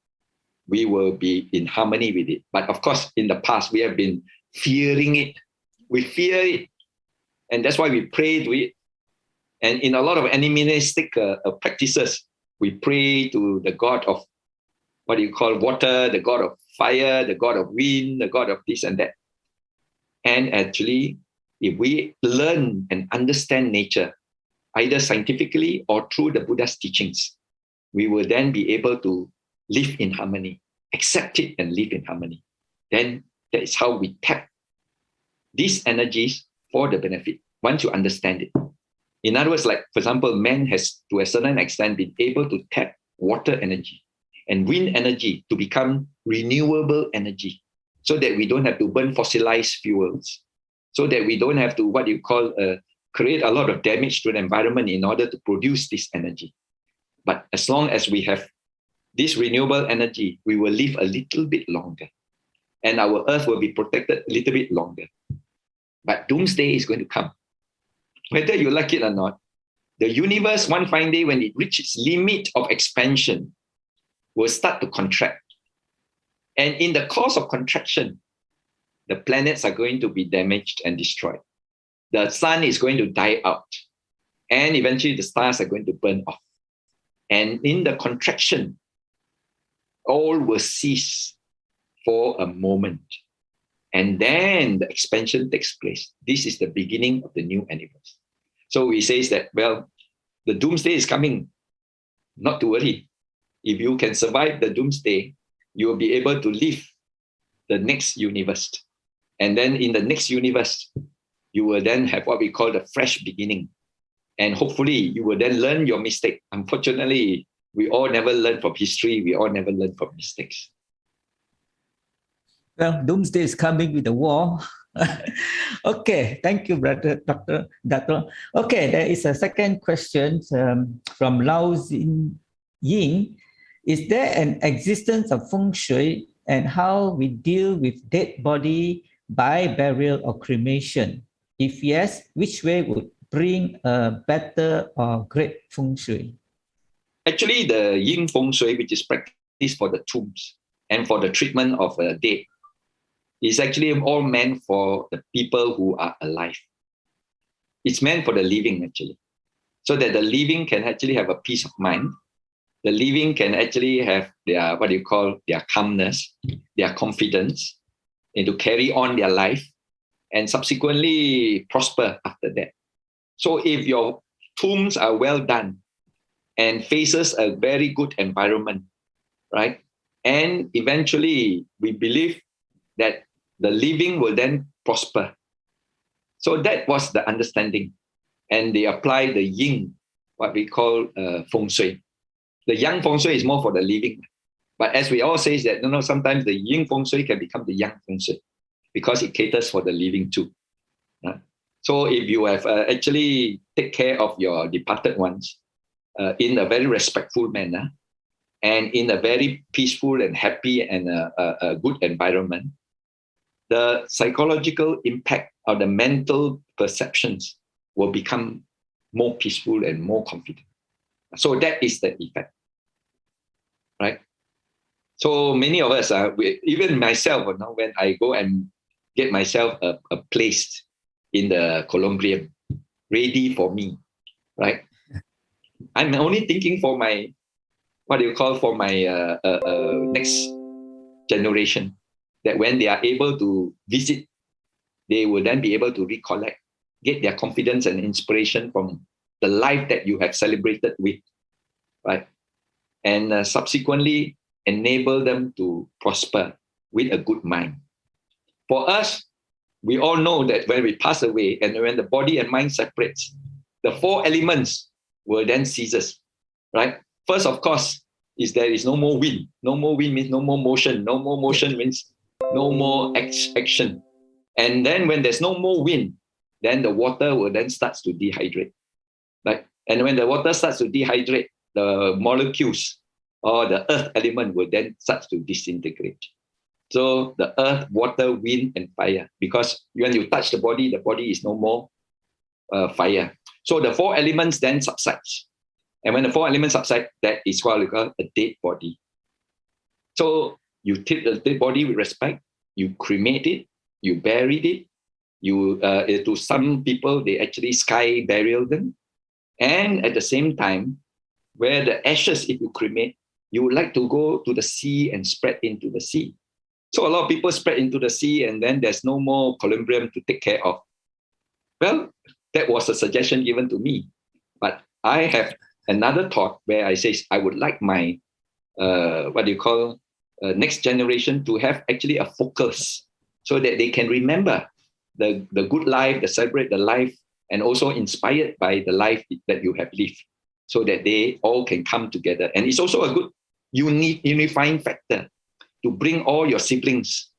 we will be in harmony with it. But of course, in the past, we have been fearing it. We fear it. And that's why we pray to it. And in a lot of animistic practices, we pray to the god of what you call water, the god of fire, the god of wind, the god of this and that. And actually, if we learn and understand nature, either scientifically or through the Buddha's teachings, we will then be able to live in harmony, accept it and live in harmony. Then that is how we tap these energies for the benefit, once you understand it. In other words, like, for example, man has, to a certain extent, been able to tap water energy and wind energy to become renewable energy, so that we don't have to burn fossilized fuels, so that we don't have to, what you call, create a lot of damage to the environment in order to produce this energy. But as long as we have this renewable energy, we will live a little bit longer, and our earth will be protected a little bit longer. But doomsday is going to come. Whether you like it or not, the universe, one fine day, when it reaches its limit of expansion, will start to contract. And in the course of contraction, the planets are going to be damaged and destroyed. The sun is going to die out. And eventually the stars are going to burn off. And in the contraction, all will cease for a moment. And then the expansion takes place. This is the beginning of the new universe. So we say that, well, the doomsday is coming. Not to worry. If you can survive the doomsday, you will be able to live the next universe. And then in the next universe, you will then have what we call the fresh beginning. And hopefully you will then learn your mistake. Unfortunately, we all never learn from history. We all never learn from mistakes. Well, doomsday is coming with the war. Okay, thank you, brother, Doctor. Okay, there is a second question from Lao Ying. Is there an existence of Feng Shui and how we deal with dead body by burial or cremation? If yes, which way would bring a better or great Feng Shui? Actually, the Yin Feng Shui, which is practiced for the tombs and for the treatment of dead, is actually all meant for the people who are alive. It's meant for the living, actually, so that the living can actually have a peace of mind. The living can actually have their, what you call, their calmness, their confidence, and to carry on their life and subsequently prosper after that. So if your tombs are well done and faces a very good environment, right? And eventually we believe that the living will then prosper. So that was the understanding. And they apply the yin, what we call Feng Shui. The yang Feng Shui is more for the living. But as we all say, that sometimes the yin Feng Shui can become the yang Feng Shui because it caters for the living too. So if you have actually take care of your departed ones in a very respectful manner and in a very peaceful and happy and a good environment, the psychological impact of the mental perceptions will become more peaceful and more confident. So that is the effect, right? So many of us, even myself, when I go and get myself a place in the columbarium, ready for me, right? I'm only thinking for my, for my next generation, that when they are able to visit, they will then be able to recollect, get their confidence and inspiration from the life that you have celebrated with, right? And subsequently enable them to prosper with a good mind. For us, we all know that when we pass away and when the body and mind separates, the four elements will then cease, right? First, of course, is there is no more wind. No more wind means no more motion. No more motion means no more action. And then when there's no more wind, then the water will then starts to dehydrate. Right? And when the water starts to dehydrate, the molecules or the earth element will then start to disintegrate. So the earth, water, wind, and fire. Because when you touch the body is no more fire. So the 4 elements then subsides. And when the 4 elements subside, that is what we call a dead body. So you treat the dead body with respect, you cremate it, you buried it, you to some people, they actually sky burial them. And at the same time, where the ashes, if you cremate, you would like to go to the sea and spread into the sea. So a lot of people spread into the sea and then there's no more columbarium to take care of. Well, that was a suggestion given to me. But I have another thought where I say I would like my, next generation to have actually a focus so that they can remember the good life, the celebrate the life, and also inspired by the life that you have lived, so that they all can come together. And it's also a good unifying factor to bring all your siblings,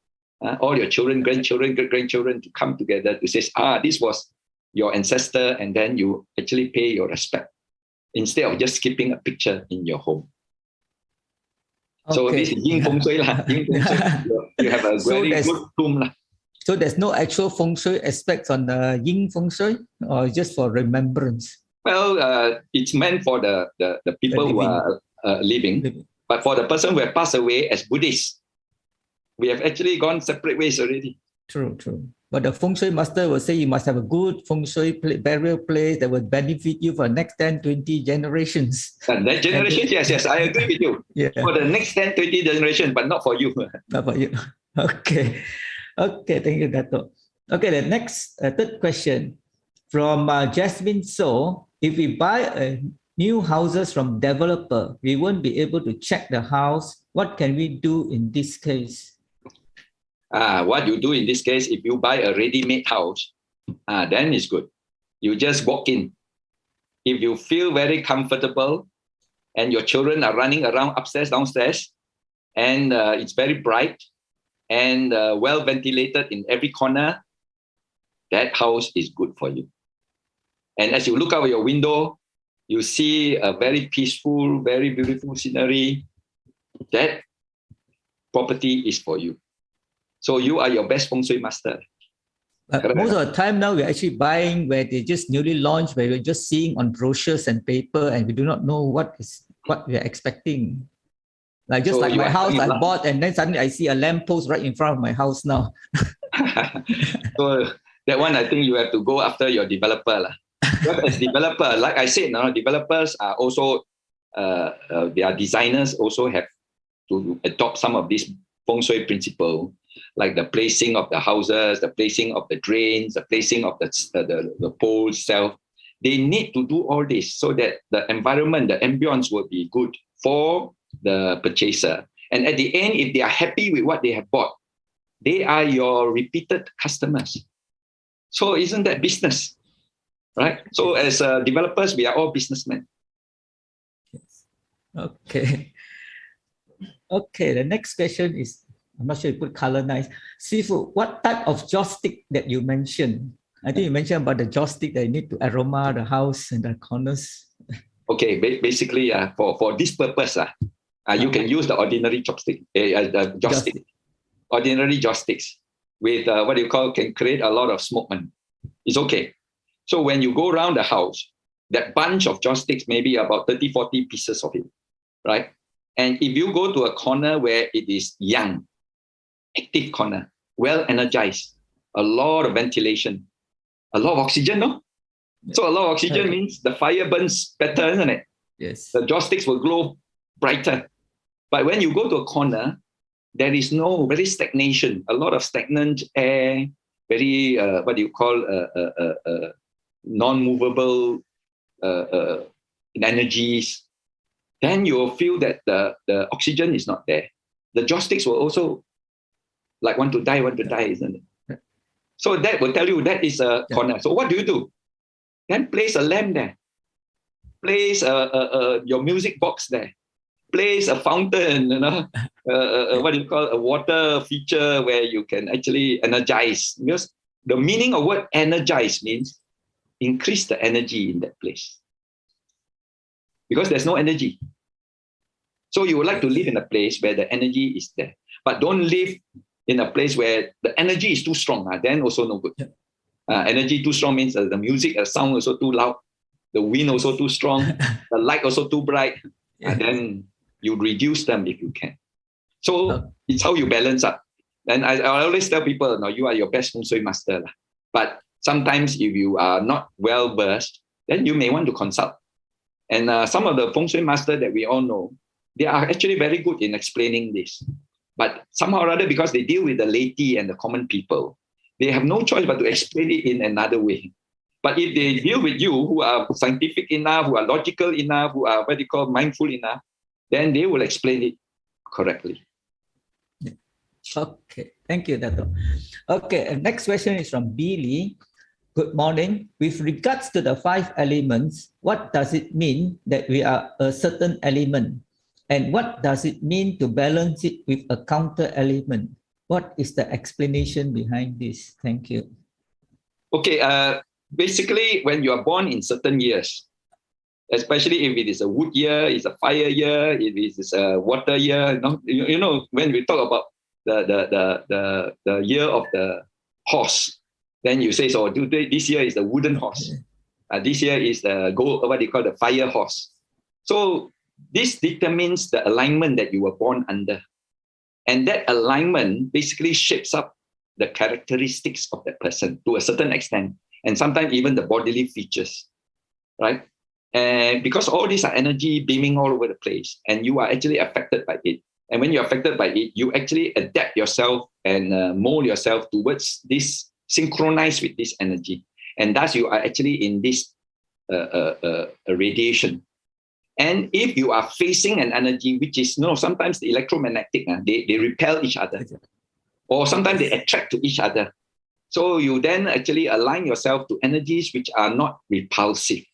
all your children, grandchildren, great-grandchildren to come together to say, this was your ancestor, and then you actually pay your respect instead of just keeping a picture in your home. Okay. So this is Yin Feng Shui lah. Yin Feng Shui. You have a very good room lah. So there's no actual Feng Shui aspects on the Yin Feng Shui, or just for remembrance? Well, it's meant for the people who are living. But for the person who have passed away as Buddhists, we have actually gone separate ways already. True. But the Feng Shui master will say you must have a good Feng Shui burial place that will benefit you for the next 10, 20 generations. And that generation, yes, I agree with you. Yeah. For the next 10, 20 generations, but not for you. Not for you. Okay, thank you, Dato'. Okay, the next, third question from Jasmine So. If we buy new houses from developer, we won't be able to check the house. What can we do in this case? What you do in this case, if you buy a ready-made house, then it's good. You just walk in. If you feel very comfortable and your children are running around upstairs, downstairs, and it's very bright and well ventilated in every corner, that house is good for you. And as you look out your window, you see a very peaceful, very beautiful scenery. That property is for you. So you are your best Feng Shui master. Most of the time now, we're actually buying where they just newly launched, where we're just seeing on brochures and paper, and we do not know what we're expecting. Like just so like my house I bought, and then suddenly I see a lamppost right in front of my house now. So that one, I think you have to go after your developer. But as developer, like I said, developers are also, their designers also have to adopt some of these Feng Shui principles, like the placing of the houses, the placing of the drains, the placing of the poles itself. They need to do all this so that the environment, the ambience will be good for the purchaser. And at the end, if they are happy with what they have bought, they are your repeated customers. So isn't that business? Right? So as developers, we are all businessmen. Yes. Okay, the next question is, I'm not sure you put color nice. Sifu, what type of joystick that you mentioned? I think you mentioned about the joystick that you need to aroma the house and the corners. Okay, basically, for this purpose, you can use the ordinary joystick. Ordinary joysticks with can create a lot of smoke. It's okay. So when you go around the house, that bunch of joysticks, maybe about 30, 40 pieces of it, right? And if you go to a corner where it is young, active corner, well energized, a lot of ventilation, a lot of oxygen, no? Yeah. So a lot of oxygen means the fire burns better, isn't it? Yes. The joysticks will glow brighter. But when you go to a corner, there is no very stagnation, a lot of stagnant air, very non-movable energies. Then you will feel that the oxygen is not there. The joysticks will also want to die, isn't it? Yeah. So that will tell you that is a corner. So what do? Then place a lamp there. Place your music box there. place a fountain, what do you call a water feature where you can actually energize. Because the meaning of word energize means increase the energy in that place. Because there's no energy. So you would like to live in a place where the energy is there. But don't live in a place where the energy is too strong. Then also no good. Energy too strong means the music, the sound also too loud. The wind also too strong. The light also too bright. Then you reduce them if you can. So it's how you balance up. And I always tell people, no, you are your best Feng Shui master. But sometimes if you are not well versed, then you may want to consult. And some of the Feng Shui masters that we all know, they are actually very good in explaining this. But somehow or other, because they deal with the laity and the common people, they have no choice but to explain it in another way. But if they deal with you who are scientific enough, who are logical enough, who are what you call mindful enough, then they will explain it correctly. Okay, thank you, Dato. Okay, next question is from Billy. Good morning. With regards to the 5 elements, what does it mean that we are a certain element? And what does it mean to balance it with a counter element? What is the explanation behind this? Thank you. Okay, basically, when you are born in certain years, especially if it is a wood year, it's a fire year, if it is a water year, when we talk about the year of the horse, then you say, so this year is the wooden horse. This year is the fire horse. So this determines the alignment that you were born under. And that alignment basically shapes up the characteristics of that person to a certain extent, and sometimes even the bodily features, right? And because all these are energy beaming all over the place, and you are actually affected by it. And when you're affected by it, you actually adapt yourself and mold yourself towards this, synchronized with this energy. And thus you are actually in this radiation. And if you are facing an energy which is, sometimes the electromagnetic, they repel each other. Or sometimes they attract to each other. So you then actually align yourself to energies which are not repulsive.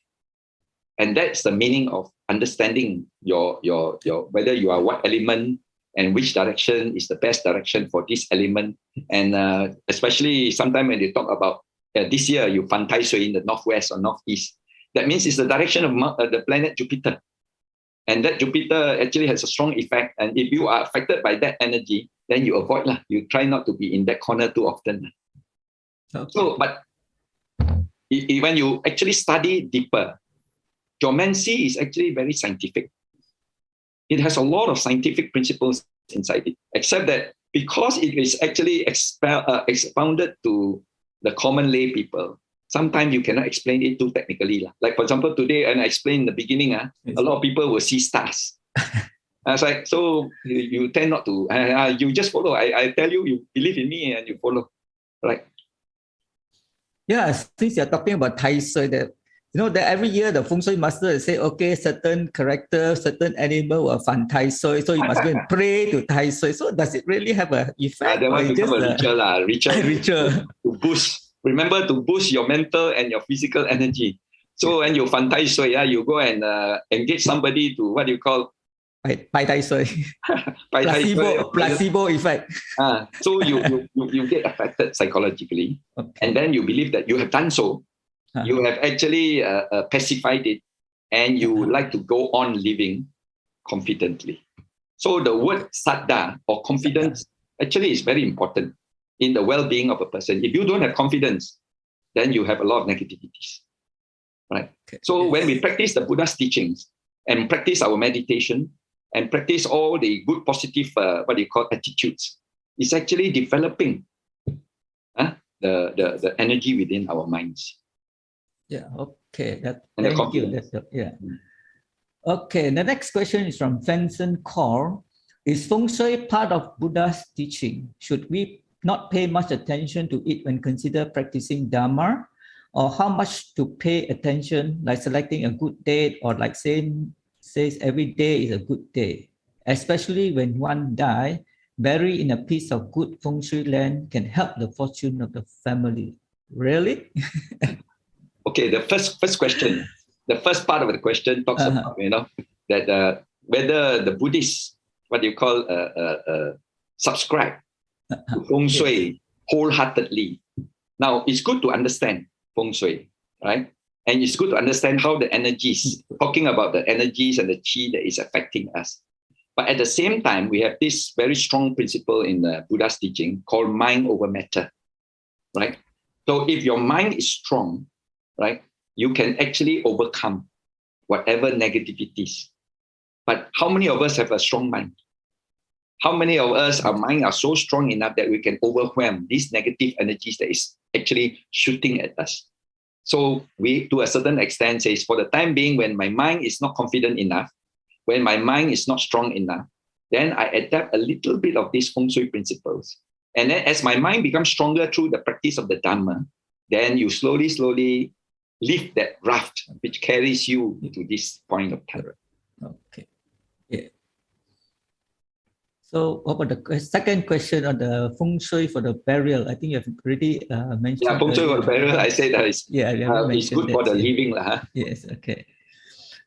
And that's the meaning of understanding your whether you are what element and which direction is the best direction for this element. And especially sometimes when they talk about this year, you Fan Tai Sui in the northwest or northeast, that means it's the direction of the planet Jupiter. And that Jupiter actually has a strong effect. And if you are affected by that energy, then you avoid. You try not to be in that corner too often. Okay. So, but when you actually study deeper, geomancy is actually very scientific. It has a lot of scientific principles inside it, except that because it is actually expounded to the common lay people, sometimes you cannot explain it too technically. Like, for example, today, and I explained in the beginning, a lot of people will see stars. I was like, so you tend not to, you just follow. I tell you, you believe in me and you follow, right? Yeah, since you're talking about Tai Sui, that every year the Feng Shui master will say, okay, certain character, certain animal will Fan Tai Sui, so you must go and pray to Tai Sui. So does it really have an effect? That one become a ritual. To boost. Remember to boost your mental and your physical energy. So when you Fan Tai Sui, you go and engage somebody to what you call Pai Tai Sui. Placebo effect. So you get affected psychologically, and then you believe that you have done so. You have actually pacified it, and you would like to go on living confidently. So the word saddha or confidence actually is very important in the well-being of a person. If you don't have confidence, then you have a lot of negativities, right? Okay. So when we practice the Buddha's teachings and practice our meditation and practice all the good positive, attitudes, it's actually developing the energy within our minds. Yeah, okay. Thank you. Okay, the next question is from Vincent Kaur. Is Feng Shui part of Buddha's teaching? Should we not pay much attention to it when consider practicing Dharma? Or how much to pay attention, like selecting a good date, or like says every day is a good day? Especially when one dies, buried in a piece of good Feng Shui land can help the fortune of the family. Really? Okay, the first question, the first part of the question talks about, that whether the Buddhists, what you call, subscribe to Feng Shui wholeheartedly. Now, it's good to understand Feng Shui, right? And it's good to understand how the energies, talking about the energies and the chi that is affecting us. But at the same time, we have this very strong principle in the Buddha's teaching called mind over matter, right? So if your mind is strong, right, you can actually overcome whatever negativities. But how many of us have a strong mind? How many of us, our mind are so strong enough that we can overwhelm these negative energies that is actually shooting at us? So we, to a certain extent, says, for the time being, when my mind is not confident enough, when my mind is not strong enough, then I adapt a little bit of these Feng Shui principles. And then as my mind becomes stronger through the practice of the Dhamma, then you slowly, slowly lift that raft which carries you to this point of time. Okay. Yeah. So what about the second question on the Feng Shui for the burial? I think you have already mentioned. Yeah, Feng Shui for the burial, I said that it's, it's good for the living. Yes, okay.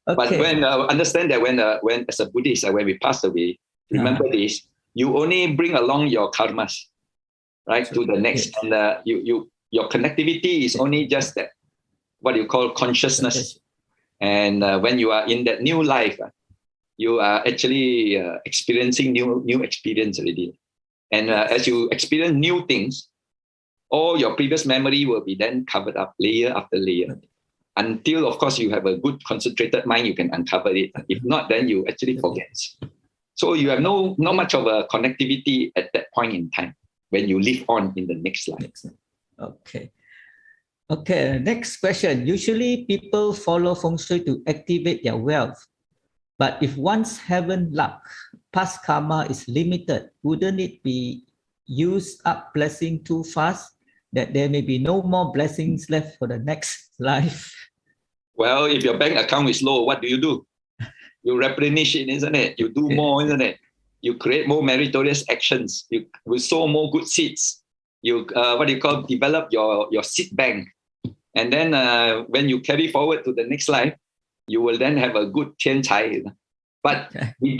But when understand that when as a Buddhist, when we pass away, remember this, you only bring along your karmas, right, to the next. Yes. And your connectivity is only just that, what you call consciousness. And when you are in that new life, you are actually experiencing new experience already. And as you experience new things, all your previous memory will be then covered up layer after layer. Until, of course, you have a good concentrated mind, you can uncover it. If not, then you actually forget. So you have not much of a connectivity at that point in time when you live on in the next life. Okay. Okay, next question. Usually people follow Feng Shui to activate their wealth. But if one's haven't luck, past karma is limited, wouldn't it be used up blessing too fast that there may be no more blessings left for the next life? Well, if your bank account is low, what do? You replenish it, isn't it? You do more, isn't it? You create more meritorious actions. You will sow more good seeds. You develop your seed bank. And then when you carry forward to the next life, you will then have a good tian cai. But you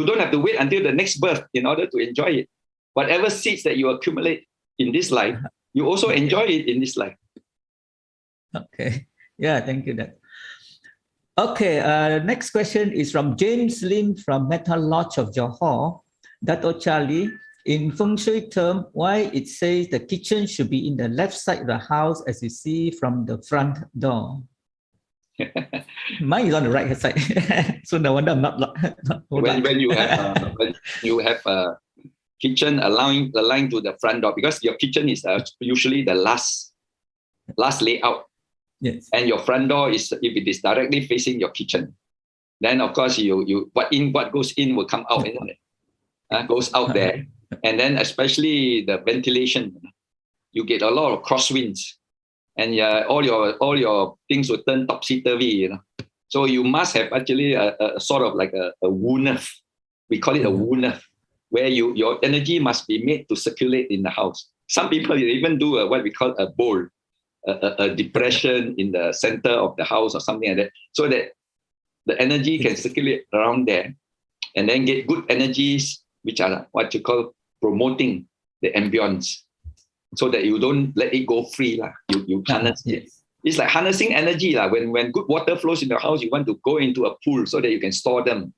don't have to wait until the next birth in order to enjoy it. Whatever seeds that you accumulate in this life, you also enjoy it in this life. Okay. Yeah, thank you, Dad. Okay, next question is from James Lim from Metta Lodge of Johor. Datuk Charlie, in Feng Shui term, why it says the kitchen should be in the left side of the house as you see from the front door? Mine is on the right hand side. So no wonder I'm not when you have a kitchen aligned to the front door, because your kitchen is usually the last layout. Yes. And your front door is, if it is directly facing your kitchen, then of course what goes in will come out, isn't it? Goes out there. And then especially the ventilation, you get a lot of crosswinds, and all your things will turn topsy-turvy, So you must have actually a sort of like a wunef. We call it a wunef, where your energy must be made to circulate in the house. Some people even do what we call a bowl, a depression in the center of the house or something like that, so that the energy can circulate around there, and then get good energies, which are what you call promoting the ambience, so that you don't let it go free. You harness it. It's like harnessing energy. When good water flows in the house, you want to go into a pool so that you can store them,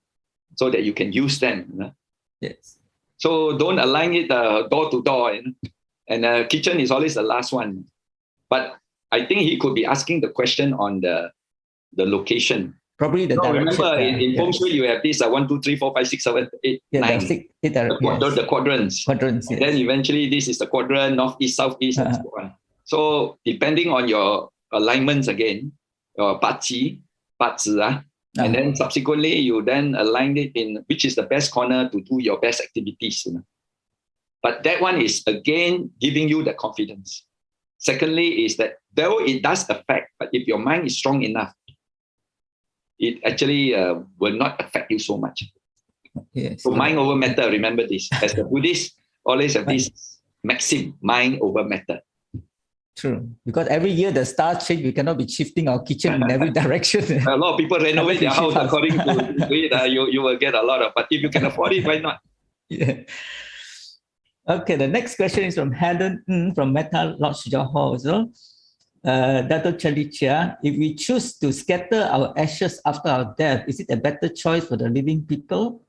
so that you can use them. Yes. So don't align it door to door. And the kitchen is always the last one. But I think he could be asking the question on the location. Probably the direction. Remember, in Feng Shui, you have this 1, 2, 3, 4, 5, 6, 7, 8, 9. The quadrants. Yes. Then eventually, this is the quadrant, northeast, southeast, and so on. So depending on your alignments again, your Bazi, and then subsequently, you then align it in which is the best corner to do your best activities. But that one is, again, giving you the confidence. Secondly, is that though it does affect, but if your mind is strong enough, it actually will not affect you so much. Yes. So mind over matter, remember this. As the Buddhists always have this maxim, mind over matter. True. Because every year the stars change, we cannot be shifting our kitchen in every direction. A lot of people renovate their house House. according to it. You will get a lot of, but if you can afford it, why not? Yeah. Okay, the next question is from Helen from Metta Lodge, Johor. So, Datuk Charlie Chia, if we choose to scatter our ashes after our death, is it a better choice for the living people?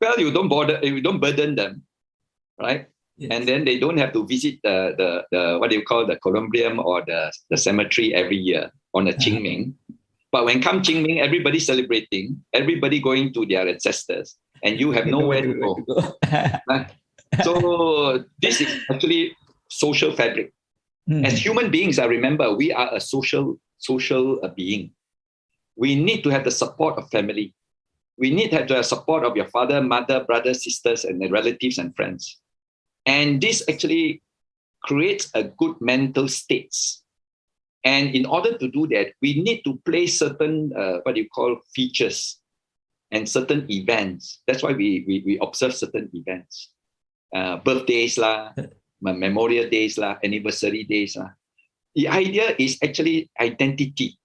Well, you don't burden them, right? Yes. And then they don't have to visit the what do you call, the columbarium or the cemetery every year on a Qingming. But when come Qingming, everybody celebrating, everybody going to their ancestors, and you have nowhere to go. Right? So this is actually social fabric. As human beings, I remember we are a social being. We need to have the support of family. We need to have the support of your father, mother, brothers, sisters, and the relatives and friends. And this actually creates a good mental states. And in order to do that, we need to place certain, features and certain events. That's why we observe certain events. Birthdays, memorial days, anniversary days. The idea is actually identity,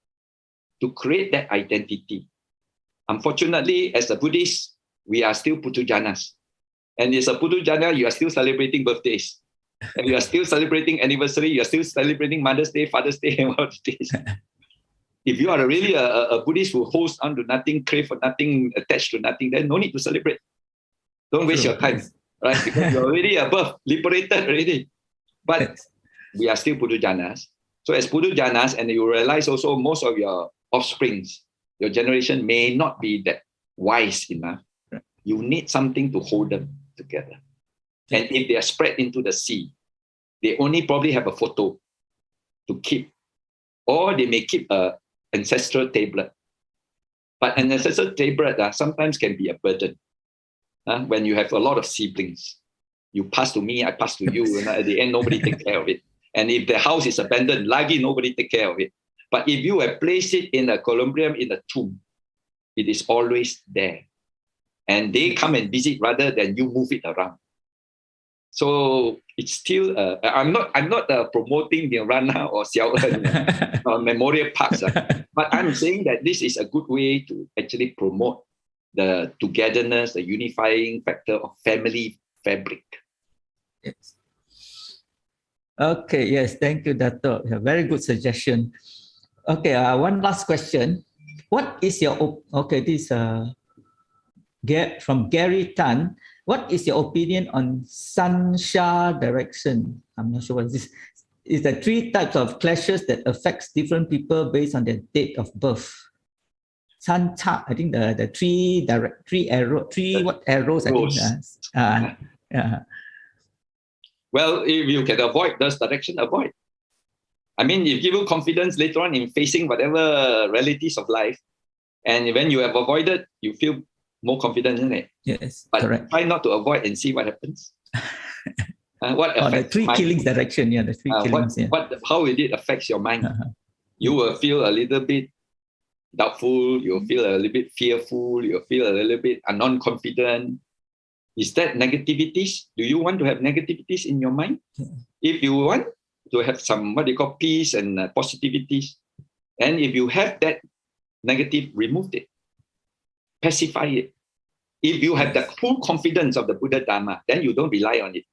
to create that identity. Unfortunately, as a Buddhist, we are still Putujanas. And as a Putujana, you are still celebrating birthdays. And you are still celebrating anniversary. You are still celebrating Mother's Day, Father's Day, and all these days. If you are really a Buddhist who holds on to nothing, crave for nothing, attached to nothing, then no need to celebrate. Don't waste your time, right? Because you're already above, liberated already. But we are still Putujanas. So as Putujanas, and you realize also most of your offsprings, your generation may not be that wise enough. You need something to hold them together. And if they are spread into the sea, they only probably have a photo to keep, or they may keep an ancestral tablet. But an ancestral tablet sometimes can be a burden. When you have a lot of siblings, you pass to me, I pass to you, and at the end, nobody takes care of it. And if the house is abandoned, lagi, nobody take care of it. But if you have placed it in a columbarium, in a tomb, it is always there. And they come and visit rather than you move it around. So it's still, I'm not promoting Nirvana or Xiao or memorial parks, but I'm saying that this is a good way to actually promote the togetherness, the unifying factor of family fabric. Yes. Okay, yes, thank you, Dato'. A very good suggestion. Okay, one last question. What is your, this from Gary Tan, what is your opinion on Sansha direction? I'm not sure what is this. Is the 3 types of clashes that affects different people based on their date of birth. Sancha, I think the three arrows. I think. Well, if you can avoid this direction, avoid. I mean, it gives you confidence later on in facing whatever realities of life. And when you have avoided, you feel more confident in it. Yes, but correct. Try not to avoid and see what happens. What the 3 killings direction, the 3 killings. How it affects your mind. You will feel a little bit doubtful, you'll feel a little bit fearful, you'll feel a little bit non-confident. Is that negativities? Do you want to have negativities in your mind? If you want to have some, peace and positivities, and if you have that negative, remove it. Pacify it. If you have the full confidence of the Buddha Dharma, then you don't rely on it.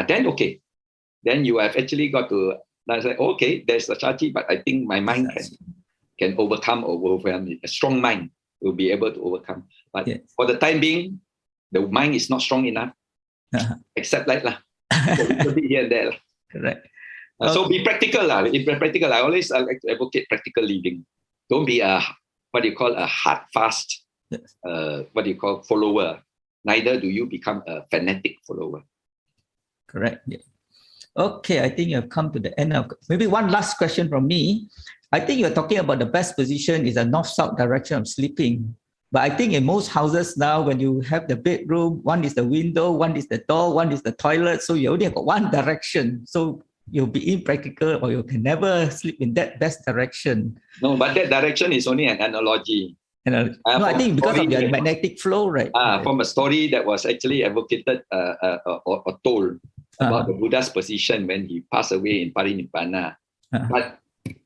Then okay. Then you have actually got to say, okay, there's a charge, but I think my mind can overcome or overwhelm it. A strong mind will be able to overcome. But for the time being, the mind is not strong enough. Except like a little bit here and there. Correct. So be practical. If practical, I always like to advocate practical living. Don't be a hard, fast, follower. Neither do you become a fanatic follower. Correct. Yeah. Okay, I think you have come to the end of, maybe one last question from me. I think you're talking about the best position is a north-south direction of sleeping. But I think in most houses now, when you have the bedroom, one is the window, one is the door, one is the toilet. So you only have one direction. So you'll be impractical or you can never sleep in that best direction. No, but that direction is only an analogy. I think because of the magnetic flow, right? From a story that was actually advocated or told. about the Buddha's position when he passed away in Parinibbana. But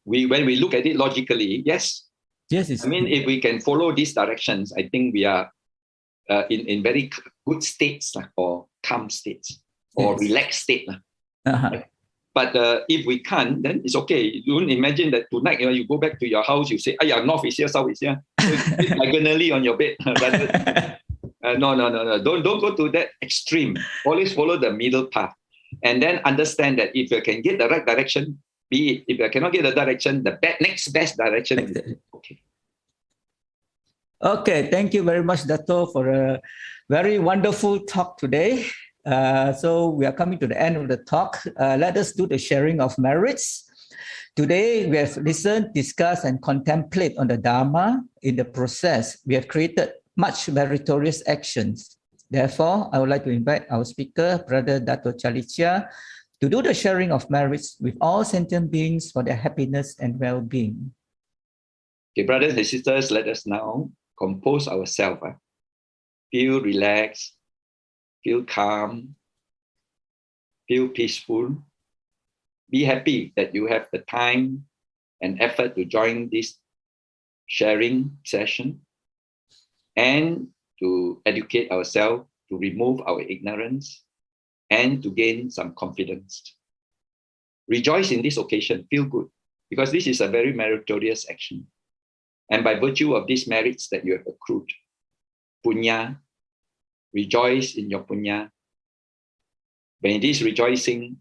when we look at it logically, yes. Yes, it's I mean, if we can follow these directions, I think we are in very good states or calm states or relaxed state. But if we can't, then it's okay. You don't imagine that tonight you go back to your house, you say, north is here, south is here. So you diagonally on your bed. No. Don't go to that extreme. Always follow the middle path. And then understand that if you can get the right direction, be it. If you cannot get the direction, the next best direction is okay. Okay, thank you very much, Dato, for a very wonderful talk today. So we are coming to the end of the talk. Let us do the sharing of merits. Today, we have listened, discussed, and contemplate on the Dharma. In the process, we have created much meritorious actions. Therefore, I would like to invite our speaker, Brother Datuk Charlie Chia, to do the sharing of merits with all sentient beings for their happiness and well-being. Okay, brothers and sisters, let us now compose ourselves. Feel relaxed, feel calm, feel peaceful. Be happy that you have the time and effort to join this sharing session and to educate ourselves, to remove our ignorance, and to gain some confidence. Rejoice in this occasion, feel good, because this is a very meritorious action. And by virtue of these merits that you have accrued, punya, rejoice in your punya. When this rejoicing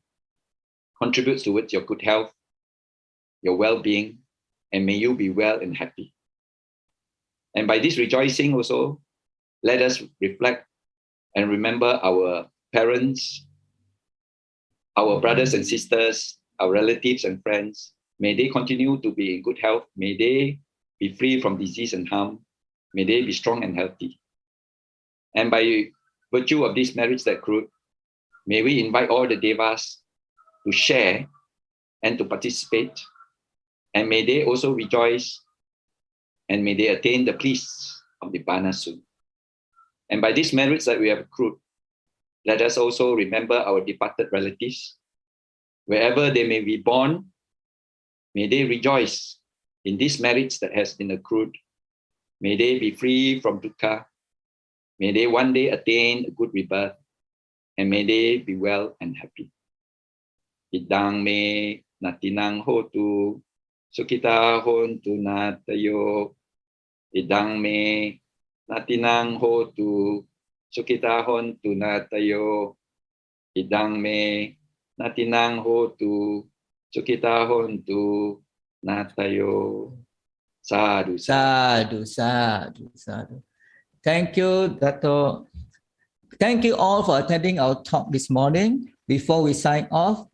contributes towards your good health, your well-being, and may you be well and happy. And by this rejoicing also, let us reflect and remember our parents, our brothers and sisters, our relatives and friends. May they continue to be in good health. May they be free from disease and harm. May they be strong and healthy. And by virtue of these merits that accrued, may we invite all the devas to share and to participate. And may they also rejoice and may they attain the bliss of Nibbana soon. And by these merits that we have accrued, let us also remember our departed relatives. Wherever they may be born, may they rejoice in these merits that has been accrued. May they be free from dukkha. May they one day attain a good rebirth. And may they be well and happy. Idang me natinang hotu, sukita hontu natayo. Idang me natinang hotu, sukita hontu natayo. Idang me natinang hotu, sukita hontu natayo. Sadhu, sadhu, sadhu, sadhu. Thank you, Dato. Thank you all for attending our talk this morning. Before we sign off,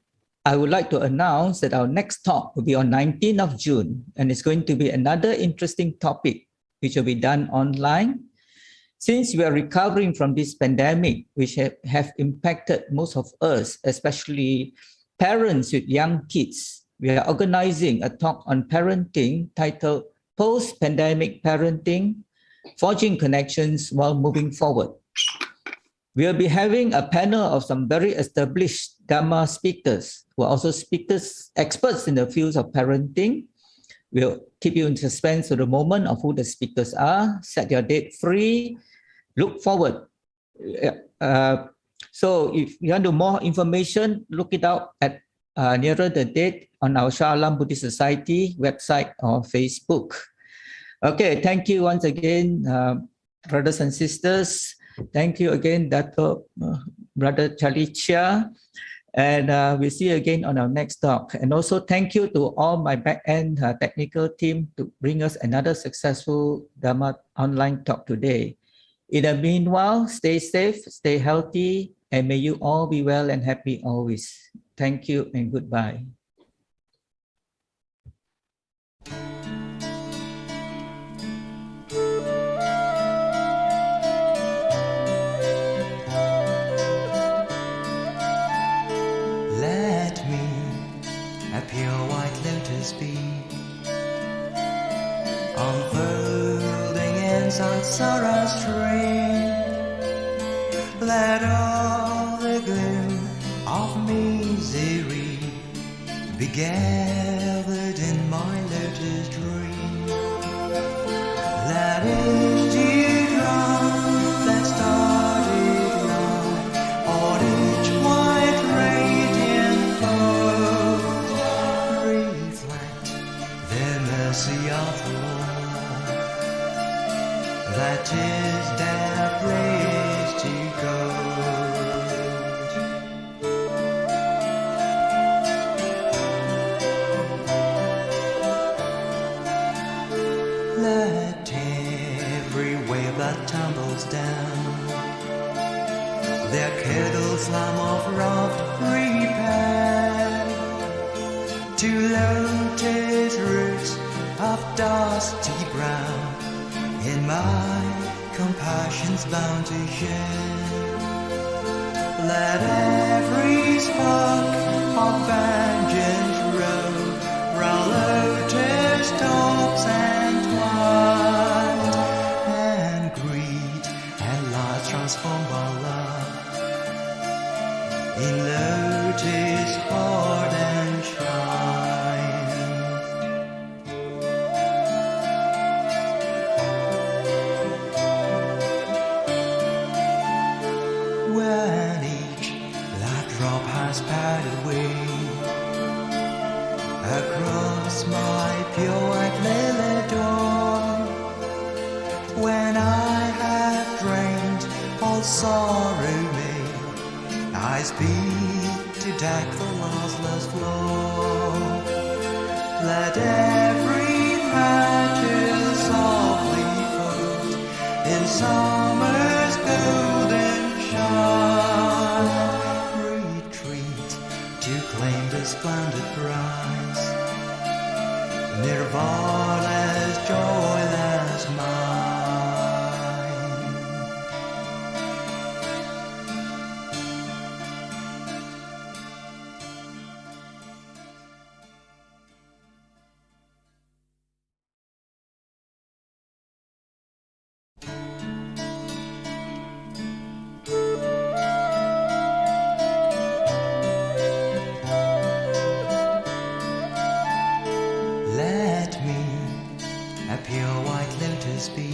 I would like to announce that our next talk will be on 19th of June, and it's going to be another interesting topic, which will be done online. Since we are recovering from this pandemic, which have impacted most of us, especially parents with young kids, we are organizing a talk on parenting titled Post-Pandemic Parenting, Forging Connections While Moving Forward. We'll be having a panel of some very established Dharma speakers who are also experts in the fields of parenting. We'll keep you in suspense to the moment of who the speakers are. Set your date free. Look forward. So if you want more information, look it up at nearer the date on our Shah Alam Buddhist Society website or Facebook. Okay, thank you once again, brothers and sisters. Thank you again, Brother Charlie Chia. And we'll see you again on our next talk. And also thank you to all my back-end technical team to bring us another successful Dharma online talk today. In the meanwhile, stay safe, stay healthy, and may you all be well and happy always. Thank you and goodbye. Let me a pure white lotus be, unfolding in Sansara's stream. Let all the gloom of misery be gathered in my lotus dream. That is dewdrop that started light on each white radiant fold reflect the mercy of the Lord. That is their place to go. Let every wave that tumbles down their kettle slam of raft repair to lotus roots of dusty brown in my compassion's bound to share. Let every spark of vengeance roll round lotus tops and twine, and greed and light transform by love in lotus heart and shine. When each light drop has passed away across my pure white lily door, when I have drained all sorrow may I speak to deck the lossless floor. Let every petal softly fold in summer's golden shine. Retreat to claim the splendid prize, Nirvana's joyless mine. Let me a pure white lotus be,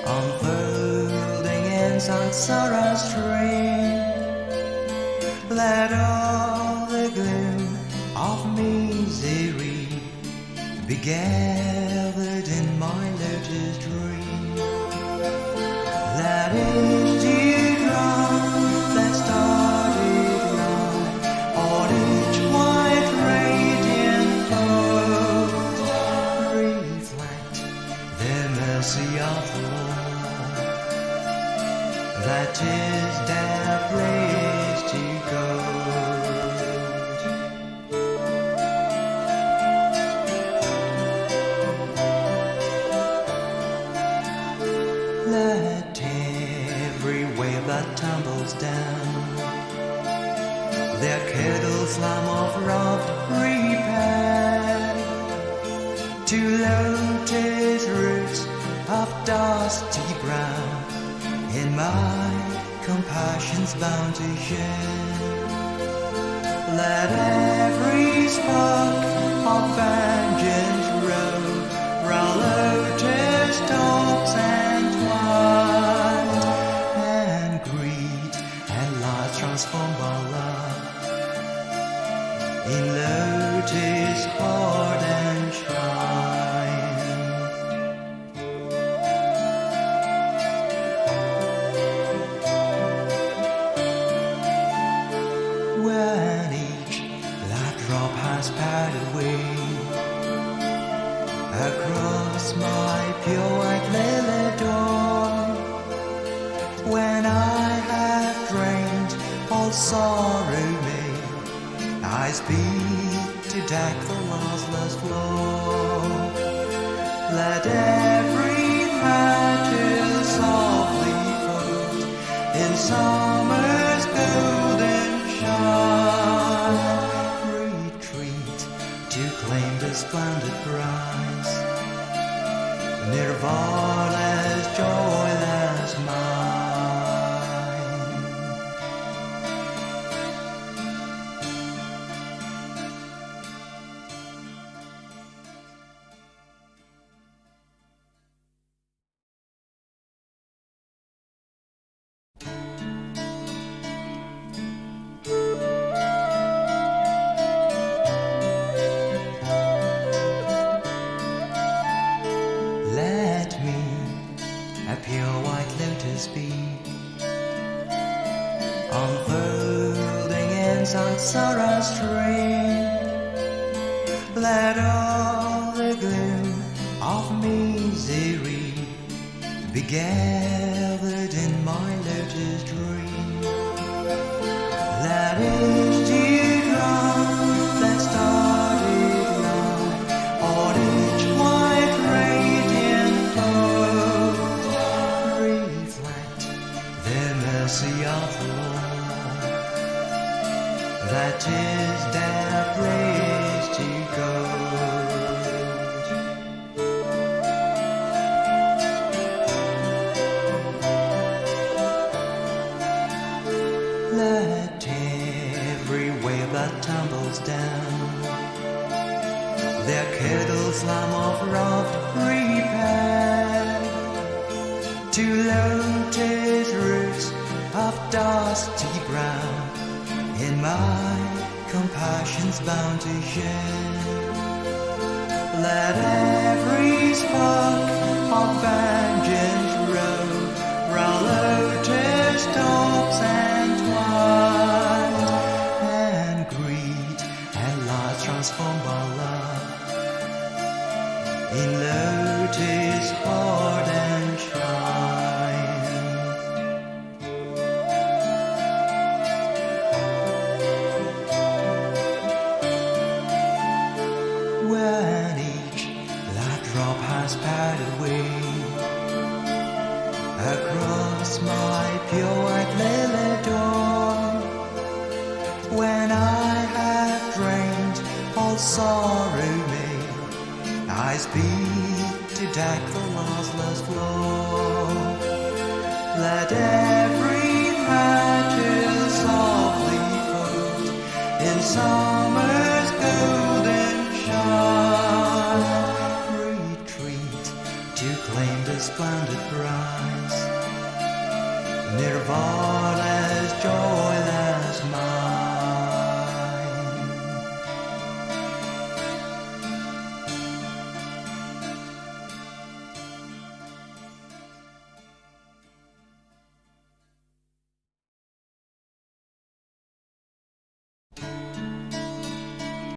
unfolding in Sansara's stream. Let all the gloom of misery be gathered in my lotus dream. That is dewdrop that started light on each white radiant fold reflect the mercy of the Lord. That is their place to go. Let every wave that tumbles down their kettle slam of raft repair to lotus roots of dusty brown in my compassion's bound to share. Let every spark of vengeance roll round lotus tops and twine, and greed and light transform by love in lotus heart and shine. When each light drop has passed away across my pure white lily door, when I have drained all sorrow may I speak to deck the lossless floor. Let every petal softly fold in summer's golden shine. Retreat to claim the splendid prize, Nirvana's joyless mine. samsara stream. Let all the gloom of misery be gathered in my lotus dream. Let each teardrop that started light on each white radiant flow reflect the mercy of the Lord. That is their place to go. Let every wave that tumbles down their curdled slime of wrath repair to lotus roots of dusty brown in my compassion's bound to share. Let every spark of vengeance roll round lotus tops and twine, and greed and light transformed by love in lotus heart and shine. When each light drop has passed away across my pure white lily door, when I have drained all sorrow may I speak to deck the lossless floor. Let every petal softly fold in summer's golden shine retreat to claim the splendid prize, Nirvana's joyless mind.